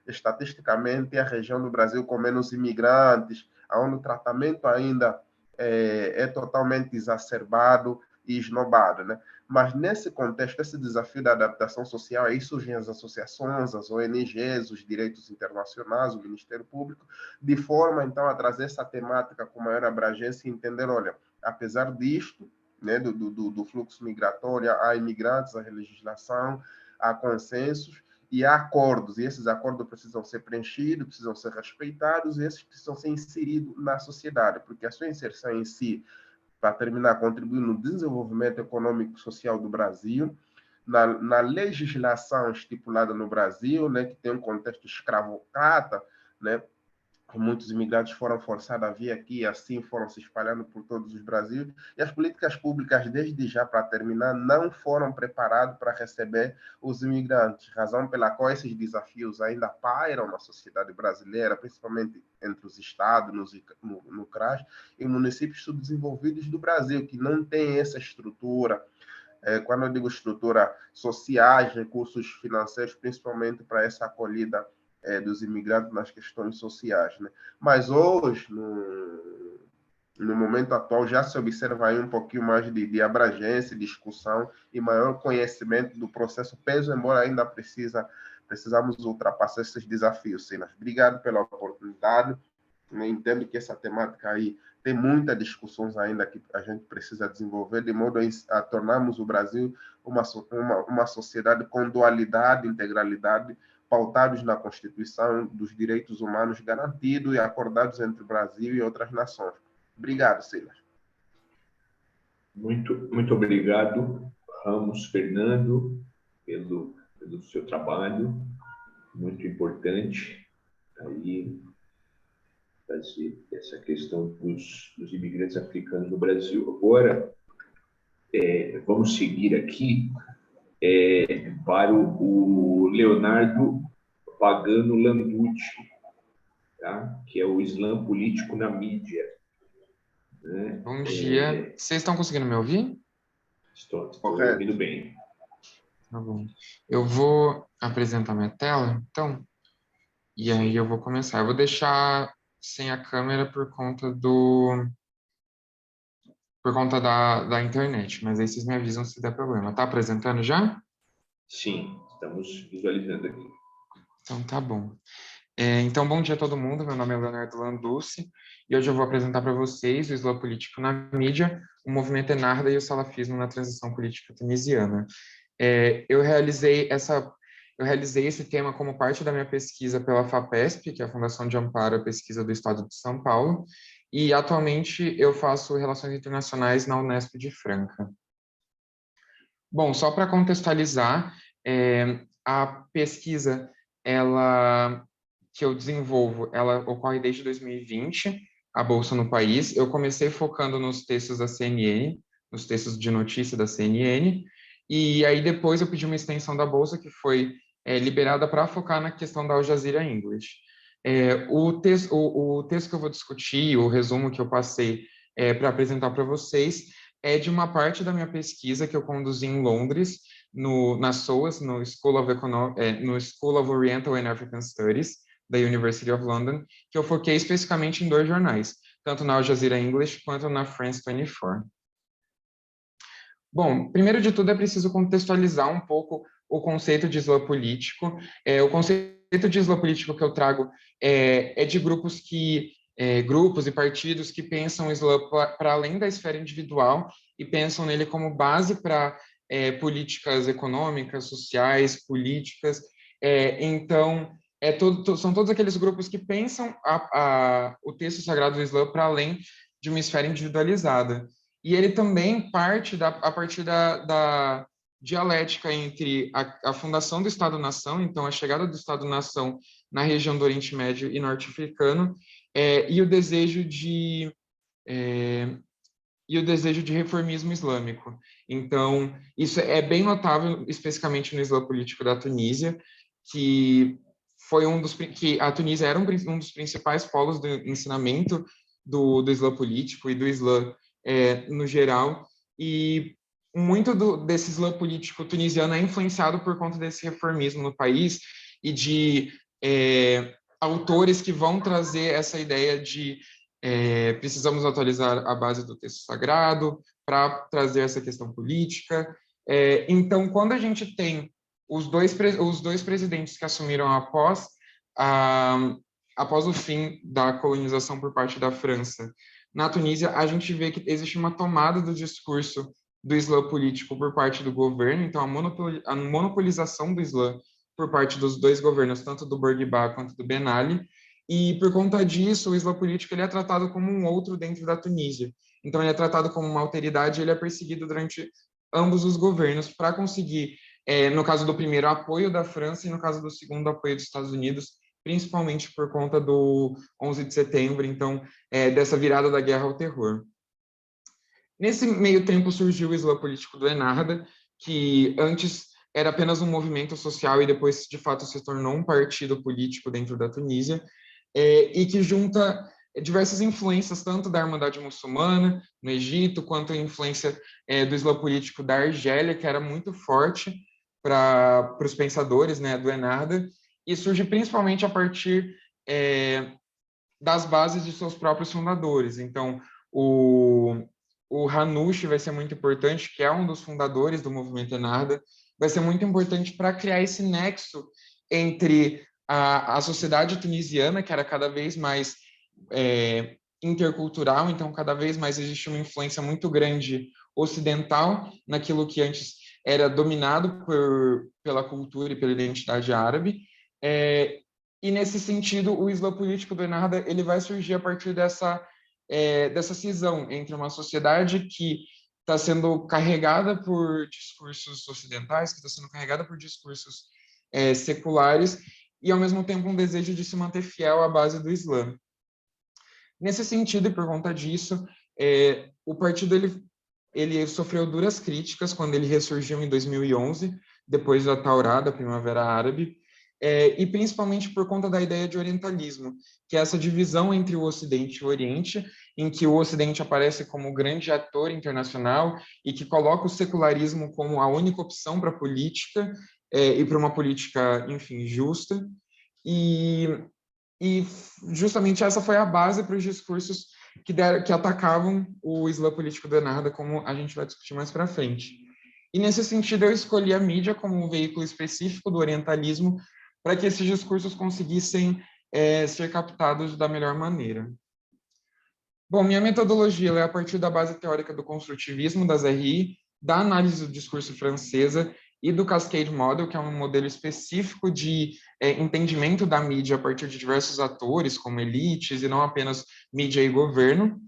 estatisticamente é a região do Brasil com menos imigrantes, onde o tratamento ainda é totalmente exacerbado e esnobado, né? Mas nesse contexto, esse desafio da adaptação social, aí surgem as associações, as ONGs, os direitos internacionais, o Ministério Público, de forma, então, a trazer essa temática com maior abrangência e entender, olha, apesar disto, né, do fluxo migratório, há imigrantes, há legislação, há consensos e há acordos, e esses acordos precisam ser preenchidos, precisam ser respeitados, e esses precisam ser inseridos na sociedade, porque a sua inserção em si, para terminar, contribui no desenvolvimento econômico e social do Brasil, na legislação estipulada no Brasil, né, que tem um contexto escravocrata, né, muitos imigrantes foram forçados a vir aqui e assim foram se espalhando por todos os Brasil, e as políticas públicas, desde já, para terminar, não foram preparadas para receber os imigrantes, razão pela qual esses desafios ainda pairam na sociedade brasileira, principalmente entre os estados, no CRAS, e municípios subdesenvolvidos do Brasil, que não têm essa estrutura, quando eu digo estrutura, sociais, recursos financeiros, principalmente para essa acolhida dos imigrantes nas questões sociais, né? Mas hoje, no momento atual, já se observa aí um pouquinho mais de abrangência, discussão e maior conhecimento do processo peso, embora ainda precisamos ultrapassar esses desafios, Silas. Obrigado pela oportunidade Entendo que essa temática aí tem muitas discussões ainda que a gente precisa desenvolver, de modo a tornarmos o Brasil uma sociedade com dualidade, integralidade, pautados na Constituição dos direitos humanos garantidos e acordados entre o Brasil e outras nações. Obrigado, Silas. Muito obrigado, Ramos Fernando, pelo seu trabalho, muito importante aí fazer essa questão dos imigrantes africanos no Brasil. Agora, vamos seguir aqui para o Leonardo Pagano Landucci, tá? Que é o Islã Político na Mídia. Né? Bom dia. Vocês estão conseguindo me ouvir? Estou ouvindo bem. Tá bom. Eu vou apresentar minha tela, então, e aí eu vou começar. Eu vou deixar sem a câmera por conta da internet, mas aí vocês me avisam se der problema. Tá apresentando já? Sim, estamos visualizando aqui. Então tá bom. Então, bom dia a todo mundo. Meu nome é Leonardo Landucci e hoje eu vou apresentar para vocês o Islã Político na Mídia, o movimento Ennahdha e o salafismo na transição política tunisiana. Eu realizei esse tema como parte da minha pesquisa pela FAPESP, que é a Fundação de Amparo à Pesquisa do Estado de São Paulo, e atualmente eu faço Relações Internacionais na Unesp de Franca. Bom, só para contextualizar, a pesquisa que eu desenvolvo, ela ocorre desde 2020, a Bolsa no País. Eu comecei focando nos textos da CNN, nos textos de notícia da CNN, e aí depois eu pedi uma extensão da Bolsa que foi liberada para focar na questão da Al Jazeera English. O texto que eu vou discutir, o resumo que eu passei para apresentar para vocês, é de uma parte da minha pesquisa que eu conduzi em Londres, na SOAS, no School of Oriental and African Studies, da University of London, que eu foquei especificamente em 2 jornais, tanto na Al Jazeera English quanto na France 24. Bom, primeiro de tudo é preciso contextualizar um pouco o conceito de Islã político. O conceito de Islã político que eu trago é de grupos e partidos que pensam o Islã para além da esfera individual e pensam nele como base para políticas econômicas, sociais, políticas. Então, são todos aqueles grupos que pensam o texto sagrado do Islã para além de uma esfera individualizada. E ele também parte a partir da dialética entre a fundação do Estado-nação, então a chegada do Estado-nação na região do Oriente Médio e Norte-Africano, e o desejo de reformismo islâmico. Então, isso é bem notável, especificamente no Islã político da Tunísia, que a Tunísia era um dos principais polos do ensinamento do Islã político e do Islã no geral, e muito desse Islã político tunisiano é influenciado por conta desse reformismo no país e de autores que vão trazer essa ideia de precisamos atualizar a base do texto sagrado para trazer essa questão política. Então, quando a gente tem os dois presidentes que assumiram após o fim da colonização por parte da França na Tunísia, a gente vê que existe uma tomada do discurso do Islã político por parte do governo, então a monopolização do Islã por parte dos 2 governos, tanto do Bourguiba quanto do Ben Ali, e por conta disso, o Islã político ele é tratado como um outro dentro da Tunísia. Então, ele é tratado como uma alteridade e ele é perseguido durante ambos os governos para conseguir, no caso do primeiro, apoio da França e no caso do segundo, apoio dos Estados Unidos, principalmente por conta do 11 de setembro, então, dessa virada da guerra ao terror. Nesse meio tempo surgiu o Islã político do Ennahdha, que antes era apenas um movimento social e depois, de fato, se tornou um partido político dentro da Tunísia, e que junta diversas influências, tanto da Irmandade Muçulmana, no Egito, quanto a influência do Islã político da Argélia, que era muito forte para os pensadores, né, do Ennahdha, e surge principalmente a partir das bases de seus próprios fundadores. Então, o Hanouchi vai ser muito importante, que é um dos fundadores do movimento Ennahdha, vai ser muito importante para criar esse nexo entre a sociedade tunisiana, que era cada vez mais intercultural, então cada vez mais existe uma influência muito grande ocidental naquilo que antes era dominado pela cultura e pela identidade árabe. E nesse sentido, o Islã político do Ennahdha ele vai surgir a partir dessa cisão entre uma sociedade que está sendo carregada por discursos ocidentais, que está sendo carregada por discursos seculares, e ao mesmo tempo um desejo de se manter fiel à base do Islã. Nesse sentido, e por conta disso, o partido ele sofreu duras críticas quando ele ressurgiu em 2011, depois da Taurá, da Primavera Árabe, e principalmente por conta da ideia de orientalismo, que é essa divisão entre o Ocidente e o Oriente, em que o Ocidente aparece como grande ator internacional e que coloca o secularismo como a única opção para a política, e para uma política, enfim, justa. E justamente essa foi a base para os discursos que atacavam o Islã político do Ennahdha, como a gente vai discutir mais para frente. E nesse sentido, eu escolhi a mídia como um veículo específico do orientalismo para que esses discursos conseguissem ser captados da melhor maneira. Bom, minha metodologia é a partir da base teórica do construtivismo, das RI, da análise do discurso francesa e do Cascade Model, que é um modelo específico de entendimento da mídia a partir de diversos atores, como elites, e não apenas mídia e governo.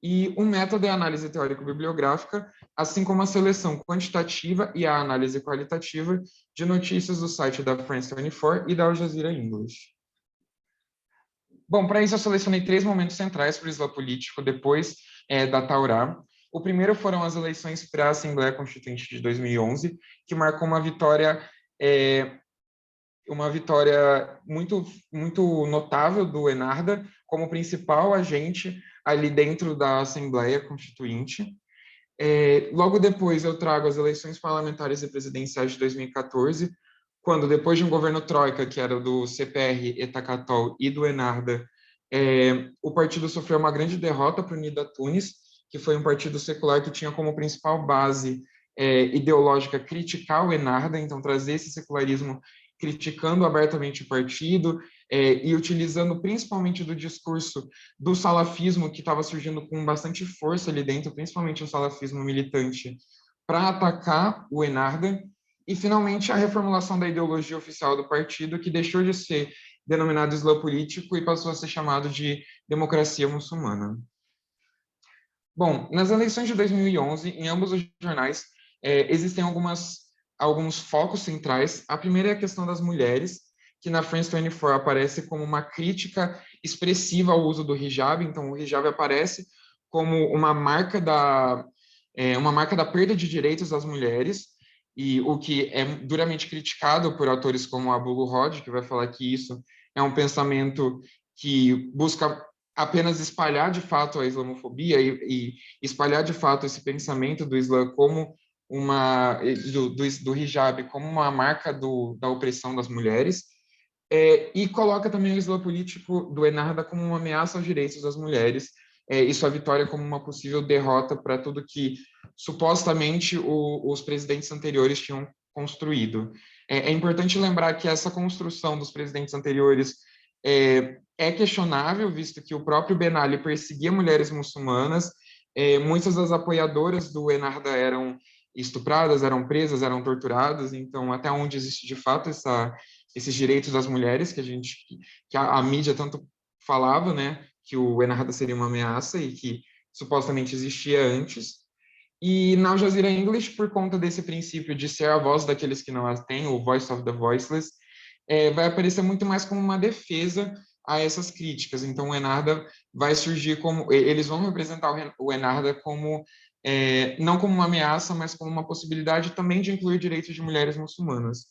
E um método é a análise teórico-bibliográfica, assim como a seleção quantitativa e a análise qualitativa de notícias do site da France 24 e da Al Jazeera English. Bom, para isso eu selecionei 3 momentos centrais para o Islã político depois da Taurá. O primeiro foram as eleições para a Assembleia Constituinte de 2011, que marcou uma vitória muito, muito notável do Ennahdha como principal agente ali dentro da Assembleia Constituinte. Logo depois eu trago as eleições parlamentares e presidenciais de 2014, quando depois de um governo troika, que era do CPR, Etakatol e do Ennahdha, o partido sofreu uma grande derrota para o Nida Tunis, que foi um partido secular que tinha como principal base ideológica criticar o Ennahdha, então trazer esse secularismo criticando abertamente o partido e utilizando principalmente do discurso do salafismo, que estava surgindo com bastante força ali dentro, principalmente o salafismo militante, para atacar o Ennahdha. E, finalmente, a reformulação da ideologia oficial do partido, que deixou de ser denominado Islã político e passou a ser chamado de democracia muçulmana. Bom, nas eleições de 2011, em ambos os jornais, existem alguns focos centrais. A primeira é a questão das mulheres, que na France 24 aparece como uma crítica expressiva ao uso do hijab. Então, o hijab aparece como uma marca da perda de direitos das mulheres, e o que é duramente criticado por autores como Abu Luhod, que vai falar que isso é um pensamento que busca apenas espalhar de fato a islamofobia e espalhar de fato esse pensamento do Islã como do hijab como uma marca da opressão das mulheres, e coloca também o Islã político do Ennahdha como uma ameaça aos direitos das mulheres, e sua vitória como uma possível derrota para tudo que supostamente os presidentes anteriores tinham construído. É importante lembrar que essa construção dos presidentes anteriores é questionável, visto que o próprio Ben Ali perseguia mulheres muçulmanas, muitas das apoiadoras do Ennahdha eram estupradas, eram presas, eram torturadas, então até onde existe de fato esses direitos das mulheres que a mídia tanto falava, né, que o Ennahdha seria uma ameaça e que supostamente existia antes. E na Al Jazeera English, por conta desse princípio de ser a voz daqueles que não as têm, o voice of the voiceless, vai aparecer muito mais como uma defesa a essas críticas. Então, o Ennahdha vai surgir como... Eles vão representar o Ennahdha como... não como uma ameaça, mas como uma possibilidade também de incluir direitos de mulheres muçulmanas.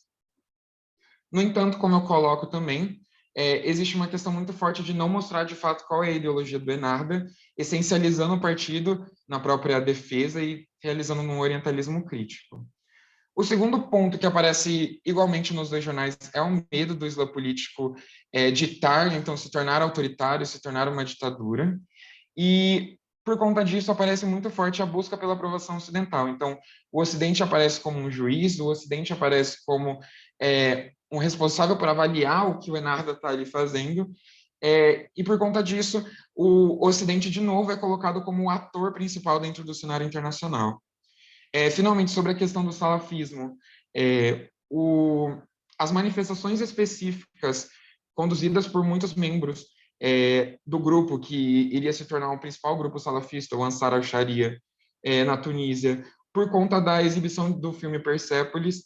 No entanto, como eu coloco também, existe uma questão muito forte de não mostrar de fato qual é a ideologia do Ennahdha, essencializando o partido na própria defesa e realizando um orientalismo crítico. O segundo ponto que aparece igualmente nos 2 jornais é o medo do Islã político ditar, então se tornar autoritário, se tornar uma ditadura. E por conta disso aparece muito forte a busca pela aprovação ocidental. Então, o Ocidente aparece como um juiz, o Ocidente aparece como um responsável por avaliar o que o Ennahdha está ali fazendo, E por conta disso, o Ocidente, de novo, é colocado como o ator principal dentro do cenário internacional. Finalmente, sobre a questão do salafismo, as manifestações específicas conduzidas por muitos membros do grupo que iria se tornar o principal grupo salafista, o Ansar al-Sharia, na Tunísia, por conta da exibição do filme Persépolis,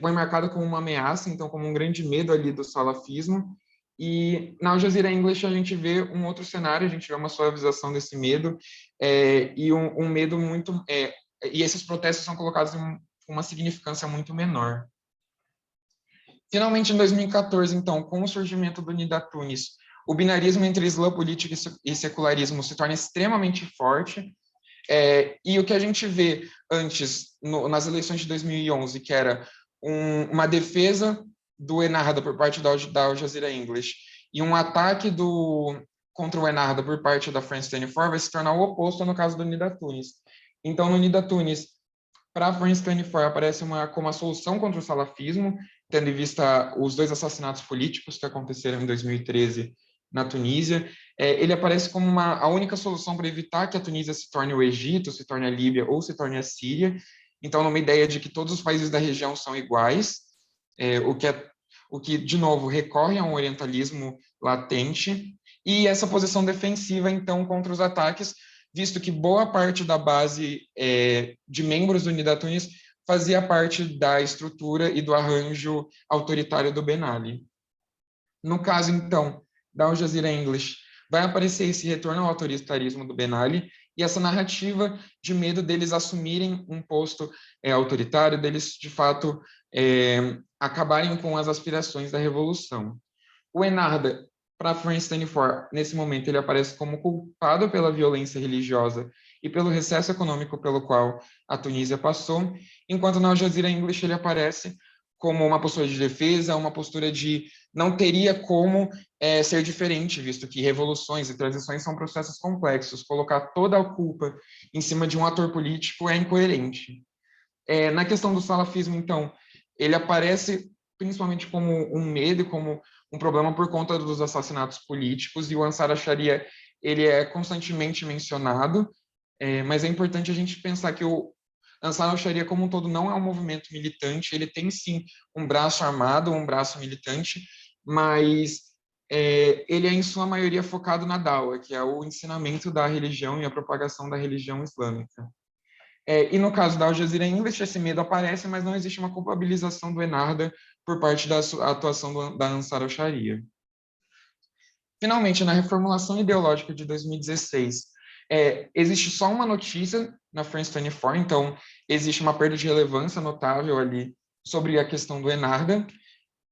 foi marcado como uma ameaça, então como um grande medo ali do salafismo. E na Al Jazeera English a gente vê um outro cenário, a gente vê uma suavização desse medo e um medo muito... e esses protestos são colocados em uma significância muito menor. Finalmente, em 2014, então, com o surgimento do Nida Tunis, o binarismo entre Islã político e secularismo se torna extremamente forte, e o que a gente vê antes, nas eleições de 2011, que era uma defesa do Ennahdha por parte da Al Jazeera English e um ataque contra o Ennahdha por parte da France 24, vai se tornar o oposto no caso do Nida Tunis. Então, no Nida Tunis, para a France 24, aparece como a solução contra o salafismo, tendo em vista os 2 assassinatos políticos que aconteceram em 2013 na Tunísia. Ele aparece como a única solução para evitar que a Tunísia se torne o Egito, se torne a Líbia ou se torne a Síria. Então, numa ideia de que todos os países da região são iguais, o que, de novo, recorre a um orientalismo latente, e essa posição defensiva, então, contra os ataques, visto que boa parte da base de membros do Nida Tunis fazia parte da estrutura e do arranjo autoritário do Ben Ali. No caso, então, da Al Jazeera English, vai aparecer esse retorno ao autoritarismo do Ben Ali e essa narrativa de medo deles assumirem um posto autoritário, deles, de fato, acabarem com as aspirações da revolução. O Ennahdha, para France 24, nesse momento, ele aparece como culpado pela violência religiosa e pelo recesso econômico pelo qual a Tunísia passou, enquanto na Al Jazeera English ele aparece como uma postura de defesa, uma postura de não teria como ser diferente, visto que revoluções e transições são processos complexos. Colocar toda a culpa em cima de um ator político é incoerente. Na questão do salafismo, então, ele aparece principalmente como um medo, como um problema por conta dos assassinatos políticos, e o Ansar al-Sharia ele é constantemente mencionado, mas é importante a gente pensar que o Ansar al-Sharia como um todo não é um movimento militante, ele tem sim um braço armado, um braço militante, mas ele é em sua maioria focado na Dawa, que é o ensinamento da religião e a propagação da religião islâmica. E no caso da Al Jazeera English, esse medo aparece, mas não existe uma culpabilização do Ennahdha por parte da atuação da Ansar al-Sharia. Finalmente, na reformulação ideológica de 2016, existe só uma notícia na France 24, então existe uma perda de relevância notável ali sobre a questão do Ennahdha,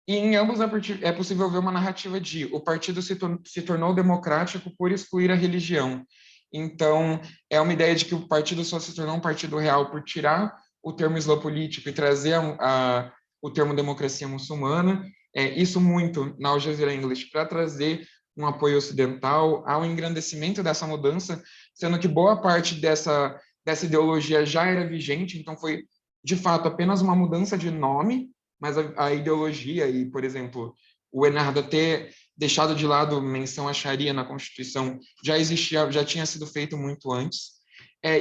e em ambos é possível ver uma narrativa de o partido se tornou democrático por excluir a religião. Então, é uma ideia de que o partido só se tornou um partido real por tirar o termo islã político e trazer o termo democracia muçulmana. Isso muito na Al Jazeera English para trazer um apoio ocidental ao engrandecimento dessa mudança, sendo que boa parte dessa ideologia já era vigente, então foi, de fato, apenas uma mudança de nome, mas a ideologia e, por exemplo, o Ennahdha ter deixado de lado menção à Sharia na Constituição já existia, já tinha sido feito muito antes,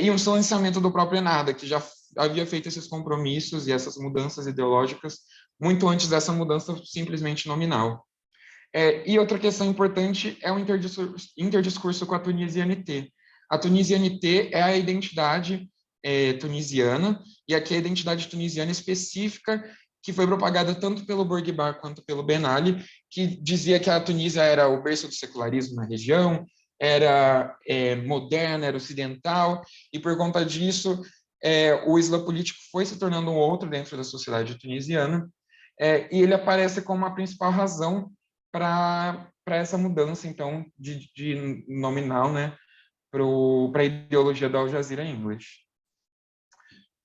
e um silenciamento do próprio Ennahdha, que já havia feito esses compromissos e essas mudanças ideológicas muito antes dessa mudança simplesmente nominal. E outra questão importante é o interdiscurso com a Tunisianité. A Tunisianité é a identidade tunisiana, e aqui a identidade tunisiana específica que foi propagada tanto pelo Bourguiba quanto pelo Ben Ali, que dizia que a Tunísia era o berço do secularismo na região, era moderna, era ocidental, e por conta disso, o Islã político foi se tornando um outro dentro da sociedade tunisiana, e ele aparece como a principal razão para essa mudança, então, de nominal, né, para a ideologia da Al Jazeera English.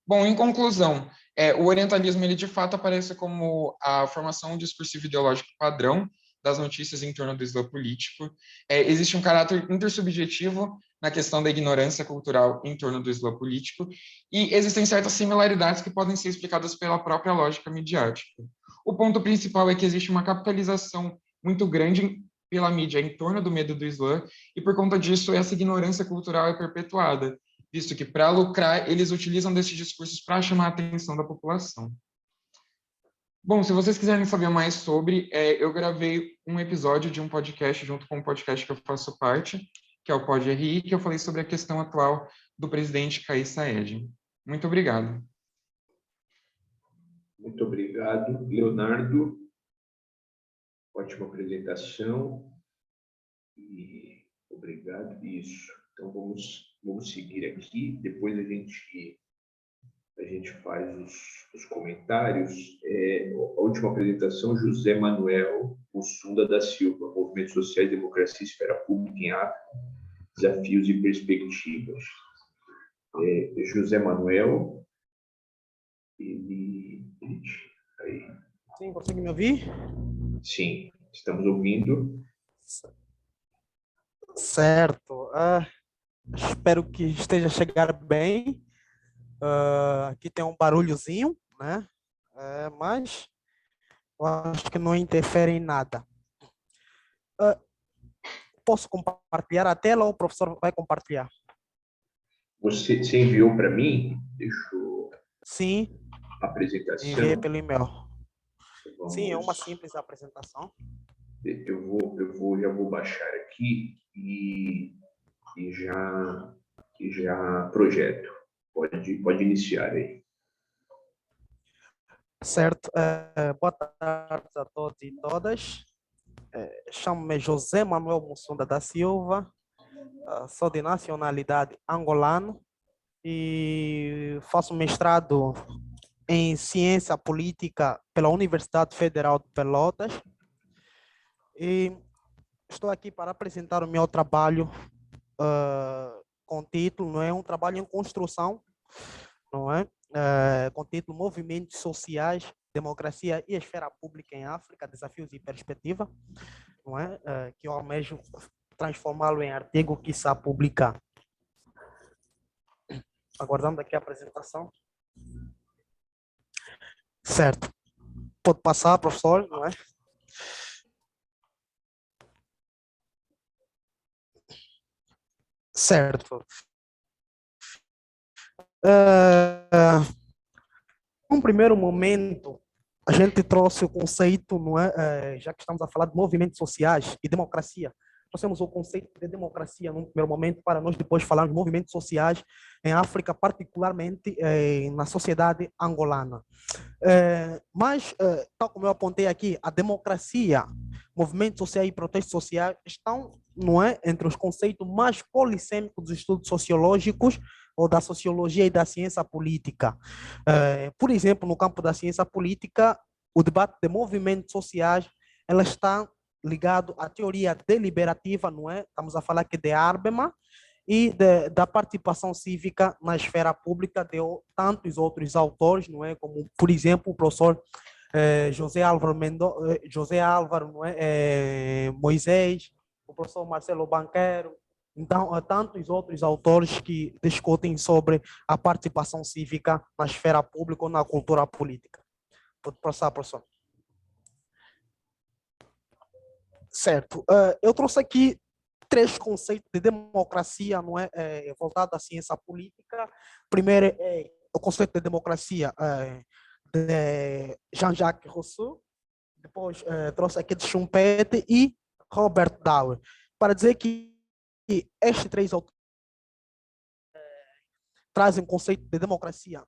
Bom, em conclusão, o orientalismo, ele de fato aparece como a formação discursiva ideológica padrão das notícias em torno do Islã político. Existe um caráter intersubjetivo na questão da ignorância cultural em torno do Islã político, e existem certas similaridades que podem ser explicadas pela própria lógica midiática. O ponto principal é que existe uma capitalização muito grande pela mídia em torno do medo do Islã, e por conta disso essa ignorância cultural é perpetuada, visto que para lucrar eles utilizam desses discursos para chamar a atenção da população. Bom, se vocês quiserem saber mais sobre, eu gravei um episódio de um podcast junto com um podcast que eu faço parte, que é o Pod RI, que eu falei sobre a questão atual do presidente Kais Saied. Muito obrigado. Muito obrigado, Leonardo. Ótima apresentação. E obrigado. Isso. Então, vamos seguir aqui. Depois a gente faz os comentários. A última apresentação, José Manuel Ussunda da Silva, Movimentos Sociais, Democracia e Esfera Pública em África, Desafios e Perspectivas. José Manuel, aí. Sim, consegue me ouvir? Sim, estamos ouvindo. Certo. Espero que esteja a chegar bem. Aqui tem um barulhozinho, né? Mas eu acho que não interfere em nada. Posso compartilhar a tela ou o professor vai compartilhar? Você enviou para mim? Deixa eu... Sim, apresentação. enviei pelo e-mail. Sim, é uma Vamos... simples apresentação. Já vou baixar aqui e já projeto. Pode iniciar aí. Certo. Boa tarde a todos e todas. Chamo-me José Manuel Mussunda da Silva. Sou de nacionalidade angolana e faço mestrado em Ciência Política pela Universidade Federal de Pelotas. E estou aqui para apresentar o meu trabalho com título, não é um trabalho em construção, não é? Com título Movimentos Sociais, Democracia e Esfera Pública em África, Desafios e Perspectiva, não é? Que eu almejo transformá-lo em artigo que está a publicar. Aguardando aqui a apresentação. Certo. Pode passar, professor, não é? Certo. Num primeiro momento, a gente trouxe o conceito, não é? Já que estamos a falar de movimentos sociais e democracia, trouxemos o conceito de democracia num primeiro momento para nós depois falarmos de movimentos sociais em África, particularmente na sociedade angolana. Mas, tal como eu apontei aqui, a democracia, movimentos sociais e protestos sociais estão, não é, entre os conceitos mais polissêmicos dos estudos sociológicos ou da sociologia e da ciência política. Por exemplo, no campo da ciência política, o debate de movimentos sociais, ela está ligado à teoria deliberativa, não é? Estamos a falar aqui de Habermas e da participação cívica na esfera pública de tantos outros autores, não é? Como, por exemplo, o professor José Álvaro, não é? Moisés, o professor Marcelo Banquero. Então, há tantos outros autores que discutem sobre a participação cívica na esfera pública ou na cultura política. Pode passar, professor. Certo. Eu trouxe aqui 3 conceitos de democracia, não é, voltado à ciência política. Primeiro é o conceito de democracia de Jean-Jacques Rousseau. Depois trouxe aqui de Schumpeter e Robert Dahl, para dizer que estes 3 autores trazem o conceito de democracia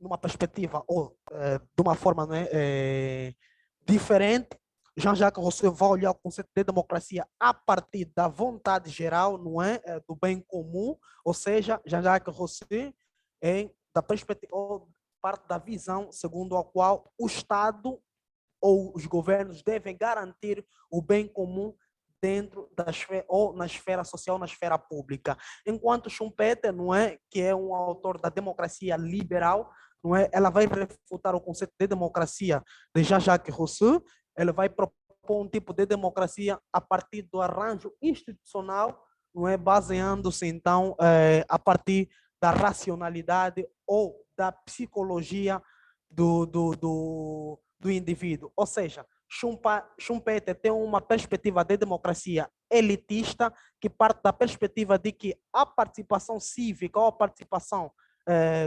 numa perspectiva ou de uma forma, não é, diferente. Jean-Jacques Rousseau vai olhar o conceito de democracia a partir da vontade geral, não é, do bem comum, ou seja, Jean-Jacques Rousseau da perspectiva ou parte da visão segundo a qual o Estado ou os governos devem garantir o bem comum dentro da esfera, ou na esfera social, na esfera pública. Enquanto Schumpeter, não é, que é um autor da democracia liberal, não é, ela vai refutar o conceito de democracia de Jean-Jacques Rousseau. Ele vai propor um tipo de democracia a partir do arranjo institucional, não é, baseando-se então a partir da racionalidade ou da psicologia do indivíduo. Ou seja, Schumpeter tem uma perspectiva de democracia elitista que parte da perspectiva de que a participação cívica ou a participação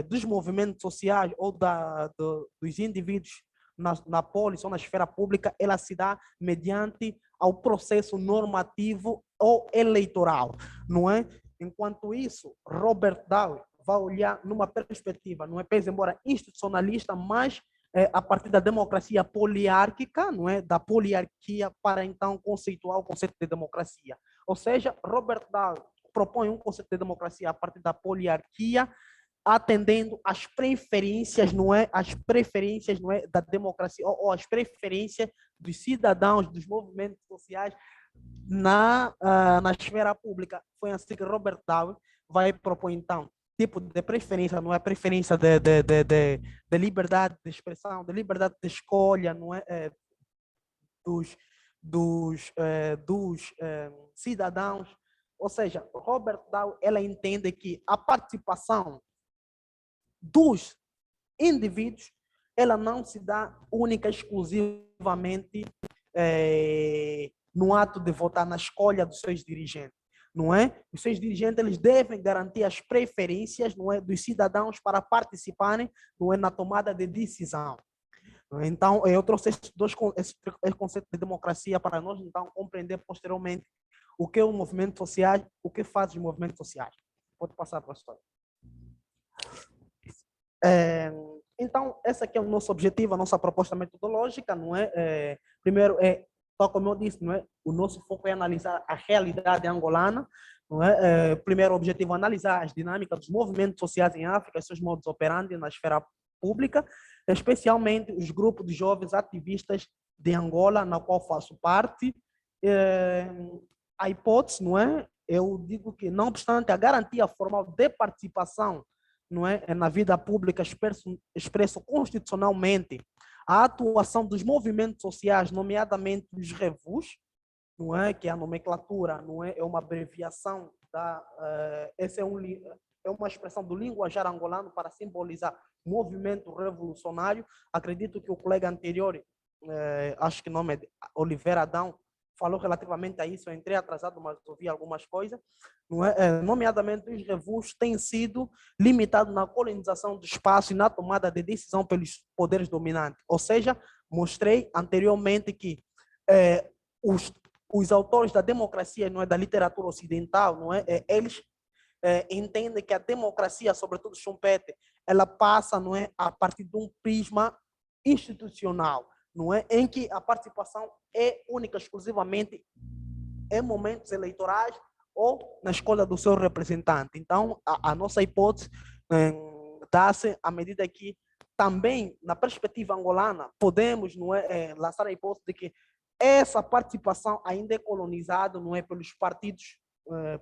dos movimentos sociais ou dos indivíduos na polis ou na esfera pública, ela se dá mediante ao processo normativo ou eleitoral, não é? Enquanto isso, Robert Dahl vai olhar numa perspectiva, não é, pese embora institucionalista, mas a partir da democracia poliárquica, não é, da poliarquia para então conceituar o conceito de democracia. Ou seja, Robert Dahl propõe um conceito de democracia a partir da poliarquia, atendendo às preferências, não é, as preferências, não é, da democracia ou as preferências dos cidadãos, dos movimentos sociais na esfera pública. Foi assim que Robert Dahl vai propor então tipo de preferência, não é preferência de liberdade de expressão, de liberdade de escolha, não é, dos cidadãos. Ou seja, Robert Dahl, ela entende que a participação dos indivíduos, ela não se dá única e exclusivamente no ato de votar, na escolha dos seus dirigentes, não é? Os seus dirigentes, eles devem garantir as preferências, não é, dos cidadãos para participarem, não é, na tomada de decisão. Então, eu trouxe esse conceito de democracia para nós, então, compreender posteriormente o que é o movimento social, o que faz os movimentos sociais. Pode passar para a história. Então, esse aqui é o nosso objetivo, a nossa proposta metodológica, não é? Primeiro, tal como eu disse, não é? O nosso foco é analisar a realidade angolana, não é? Primeiro objetivo, analisar as dinâmicas dos movimentos sociais em África, seus modos operandi na esfera pública, especialmente os grupos de jovens ativistas de Angola, na qual faço parte. A hipótese, não é? Eu digo que, não obstante a garantia formal de participação, não é, na vida pública expresso constitucionalmente, a atuação dos movimentos sociais, nomeadamente os revus, não é, que é a nomenclatura, não é, é uma abreviação esse é uma expressão do linguajar angolano para simbolizar movimento revolucionário. Acredito que o colega anterior, acho que o nome é Oliveira Adão, falou relativamente a isso. Eu entrei atrasado, mas ouvi algumas coisas. Não é? Nomeadamente, os revus têm sido limitados na colonização do espaço e na tomada de decisão pelos poderes dominantes. Ou seja, mostrei anteriormente que os autores da democracia, não é, da literatura ocidental, não é, eles entendem que a democracia, sobretudo Schumpeter, ela passa, não é, a partir de um prisma institucional, não é, em que a participação é única exclusivamente em momentos eleitorais ou na escolha do seu representante. Então, a nossa hipótese dá-se à medida que também, na perspectiva angolana, podemos, não é, lançar a hipótese de que essa participação ainda é colonizada, não é, pelos partidos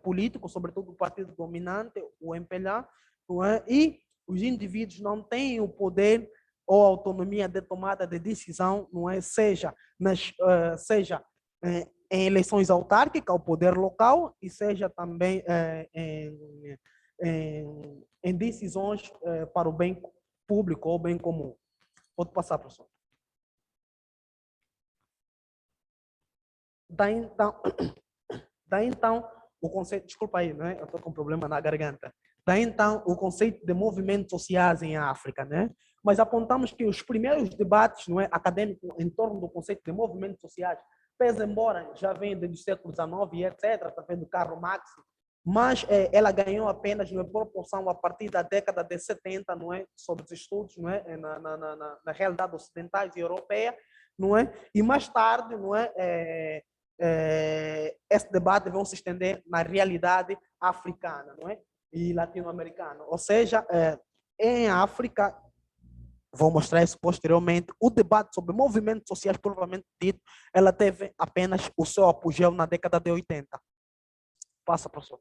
políticos, sobretudo o partido dominante, o MPLA, não é? E os indivíduos não têm o poder ou autonomia de tomada de decisão, não é? Seja em eleições autárquicas, o poder local, e seja também em decisões para o bem público ou bem comum. Pode passar, professor. Daí então, o conceito, desculpa aí, né? Eu estou com problema na garganta. Daí então, o conceito de movimentos sociais em África, né? Mas apontamos que os primeiros debates, não é, acadêmicos em torno do conceito de movimentos sociais, pese embora já venha desde o século XIX e etc., também do Karl Marx, mas ela ganhou apenas uma proporção a partir da década de 70, não é, sobre os estudos, não é, na realidade ocidentais e europeia, não é, e mais tarde, não é, esse debate vai se estender na realidade africana, não é, e latino-americana. Ou seja, em África, vou mostrar isso posteriormente, o debate sobre movimentos sociais, provavelmente dito, ela teve apenas o seu apogeu na década de 80. Passa, professor.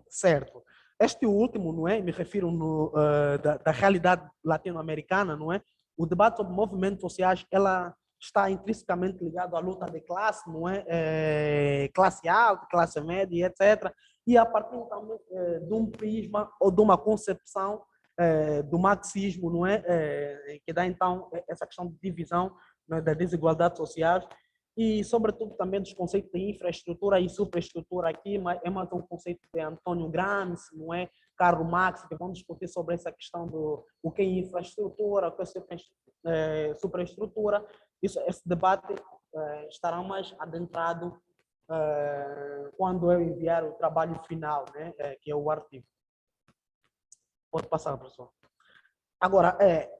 Certo. Este último, não é? Me refiro da realidade latino-americana, não é? O debate sobre movimentos sociais, ela está intrinsecamente ligado à luta de classe, não é? Classe alta, classe média, etc. E a partir também de um prisma ou de uma concepção do marxismo, não é? Que dá, então, essa questão de divisão, não é? Da desigualdade social e, sobretudo, também dos conceitos de infraestrutura e superestrutura aqui, mas é mais um conceito de Antônio Gramsci, não é? Karl Marx, que vão discutir sobre essa questão do o que é infraestrutura, o que é superestrutura. Esse debate estará mais adentrado quando eu enviar o trabalho final, né? Que é o artigo. Pode passar, professor. Agora,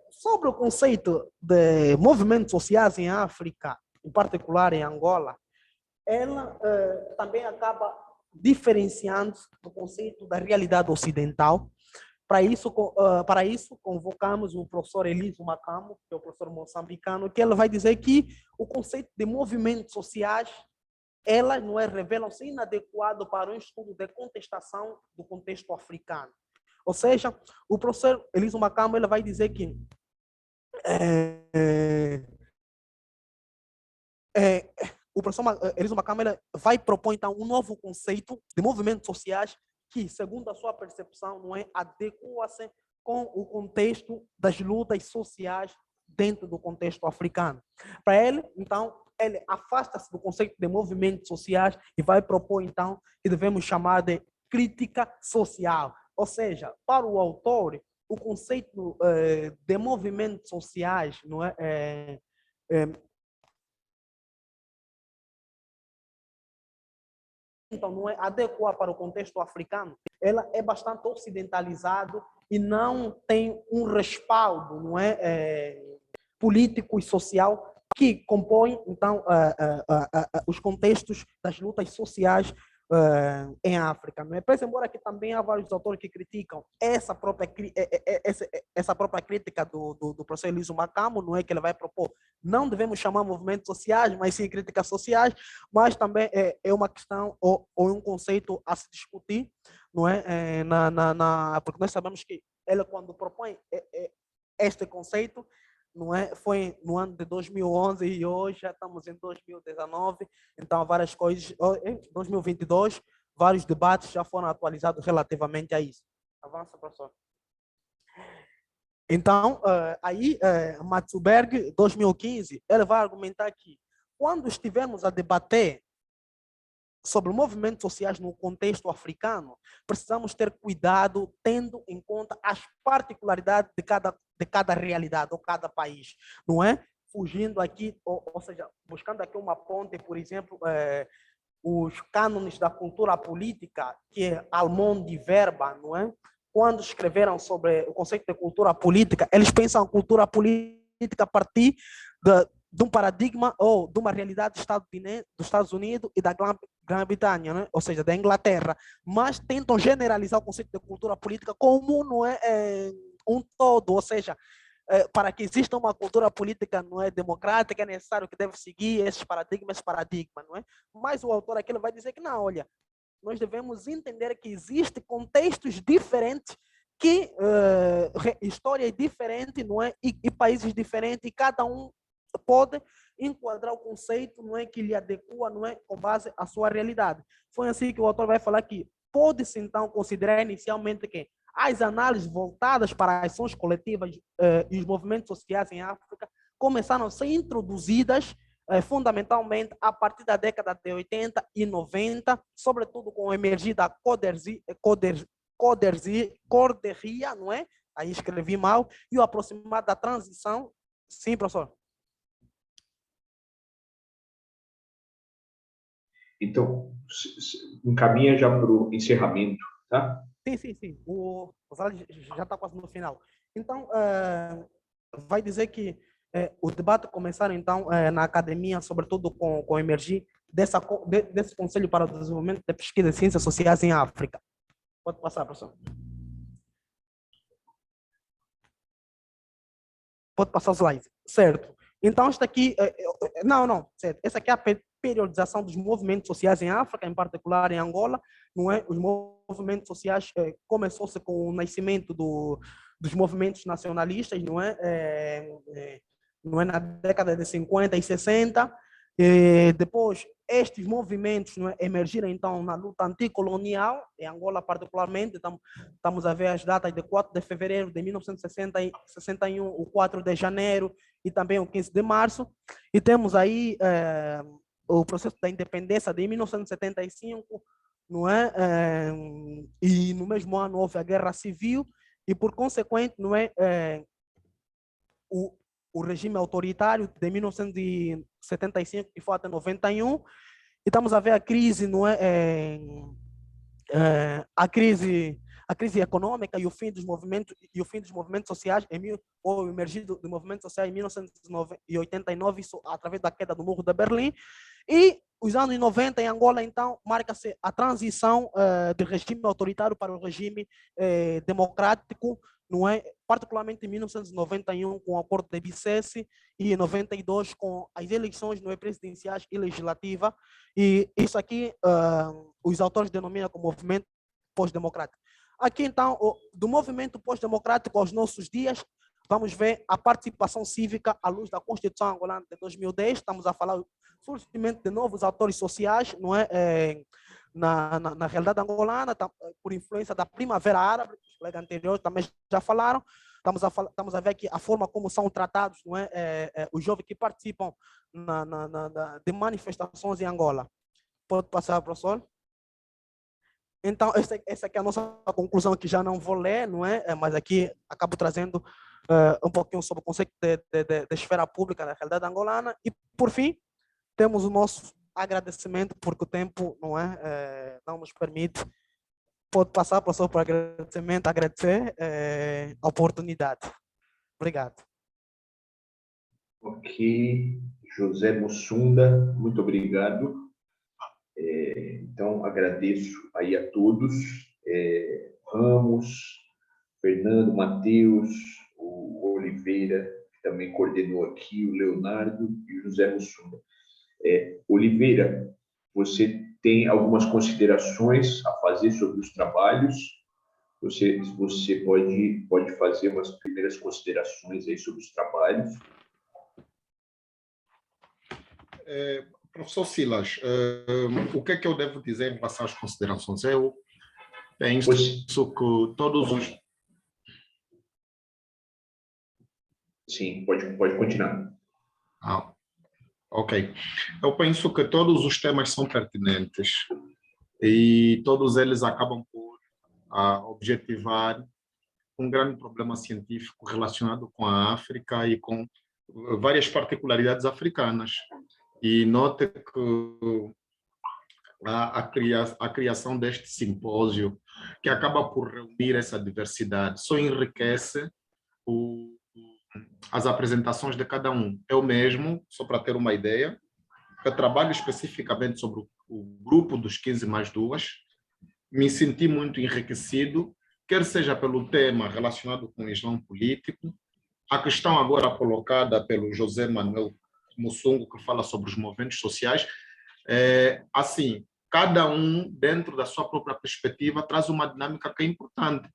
sobre o conceito de movimentos sociais em África, em particular em Angola, ela também acaba diferenciando do conceito da realidade ocidental. Para isso, convocamos o professor Elísio Macamo, que é o professor moçambicano, que ele vai dizer que o conceito de movimentos sociais, ela não revelam-se inadequado para um estudo de contestação do contexto africano. Ou seja, o professor Elísio Macamo ele vai dizer que o professor Elísio Macamo ele vai propor, então, um novo conceito de movimentos sociais que, segundo a sua percepção, não adequa-se com o contexto das lutas sociais dentro do contexto africano. Para ele, então, ele afasta-se do conceito de movimentos sociais e vai propor, então, que devemos chamar de crítica social. Ou seja, para o autor, o conceito de movimentos sociais então não é adequado para o contexto africano. Ela é bastante ocidentalizado e não tem um respaldo, político e social que compõe então os contextos das lutas sociais em África, não é? Pese embora que também há vários autores que criticam essa própria crítica do professor Elísio Macamo, não é, que ele vai propor, não devemos chamar movimentos sociais, mas sim críticas sociais, mas também é uma questão ou um conceito a se discutir, não é? Porque nós sabemos que ele, quando propõe este conceito, não é? Foi no ano de 2011 e hoje já estamos em 2019, então várias coisas, em 2022, vários debates já foram atualizados relativamente a isso. Avança, professor. Então, aí, Matsuberg, 2015, ele vai argumentar que quando estivermos a debater sobre movimentos sociais no contexto africano, precisamos ter cuidado tendo em conta as particularidades de cada realidade ou cada país, não é? Fugindo aqui, ou seja, buscando aqui uma ponte, por exemplo, os cânones da cultura política, que é Almond de Verba, não é? Quando escreveram sobre o conceito de cultura política, eles pensam a cultura política a partir de um paradigma ou de uma realidade dos Estados Unidos e da Grã-Bretanha, né? Ou seja, da Inglaterra, mas tentam generalizar o conceito de cultura política como não é um todo, ou seja, para que exista uma cultura política não é democrática, é necessário que deve seguir esses paradigmas, não é? Mas o autor aqui vai dizer que não, olha, nós devemos entender que existem contextos diferentes, que história é diferente, não é? E países diferentes, e cada um pode enquadrar o conceito, não é, que lhe adequa, não é, com base à sua realidade. Foi assim que o autor vai falar que pode-se então considerar inicialmente que as análises voltadas para as ações coletivas e os movimentos sociais em África começaram a ser introduzidas fundamentalmente a partir da década de 80 e 90, sobretudo com o emergir da corderia, não é? Aí escrevi mal, e o aproximar da transição. Sim, professor. Então, encaminha já para o encerramento, tá? Sim. O Osvaldo já está quase no final. Então, vai dizer que os debates começaram, então, na academia, sobretudo com o emergir desse Conselho para o Desenvolvimento de Pesquisa e Ciências Sociais em África. Pode passar, professor. Pode passar o slide. Certo. Então, esta aqui... certo. Essa aqui é a periodização dos movimentos sociais em África, em particular em Angola, não é? Os movimentos sociais começou-se com o nascimento dos movimentos nacionalistas, não é? Não é na década de 50 e 60. Depois, estes movimentos, não é, emergiram então na luta anticolonial, em Angola particularmente, estamos a ver as datas de 4 de fevereiro de 1961, o 4 de janeiro e também o 15 de março, e temos aí o processo da independência de 1975, não é? E no mesmo ano houve a Guerra Civil, e por consequente, não é, o regime autoritário de 1975 e foi até 91, e estamos a ver a crise, não é, a crise econômica e o fim dos movimentos sociais ou emergido do movimento social em 1989, isso através da queda do Muro de Berlim. E os anos 90 em Angola, então, marca-se a transição do regime autoritário para o regime democrático, não é? Particularmente em 1991 com o acordo de Bicesse e em 92 com as eleições, não é, presidenciais e legislativa. E isso aqui os autores denominam como movimento pós-democrático. Aqui então, do movimento pós-democrático aos nossos dias, vamos ver a participação cívica à luz da Constituição angolana de 2010. Estamos a falar do surgimento de novos atores sociais, não é? Na realidade angolana, por influência da Primavera Árabe, os colegas anteriores também já falaram. Estamos a ver aqui a forma como são tratados, não é, os jovens que participam de manifestações em Angola. Pode passar, professor? Então, essa aqui é a nossa conclusão, que já não vou ler, não é? Mas aqui acabo trazendo um pouquinho sobre o conceito de esfera pública da realidade angolana. E, por fim, temos o nosso agradecimento, porque o tempo não nos permite. Pode passar, professor, para agradecimento, agradecer a oportunidade. Obrigado. Ok, José Mussunda, muito obrigado. Então, agradeço aí a todos, Ramos, Fernando, Matheus, o Oliveira, que também coordenou aqui, o Leonardo e o José Mussunda. Oliveira, você tem algumas considerações a fazer sobre os trabalhos? Você pode fazer umas primeiras considerações aí sobre os trabalhos? Professor Silas, o que é que eu devo dizer em relação às considerações? Eu penso que todos os... Sim, pode continuar. Ok. Eu penso que todos os temas são pertinentes e todos eles acabam por objetivar um grande problema científico relacionado com a África e com várias particularidades africanas. E note que a criação deste simpósio, que acaba por reunir essa diversidade, só enriquece as apresentações de cada um. Eu mesmo, só para ter uma ideia, eu trabalho especificamente sobre o grupo dos 15 mais 2, me senti muito enriquecido, quer seja pelo tema relacionado com o Islã político, a questão agora colocada pelo José Manuel Mussungo, que fala sobre os movimentos sociais, assim, cada um, dentro da sua própria perspectiva, traz uma dinâmica que é importante.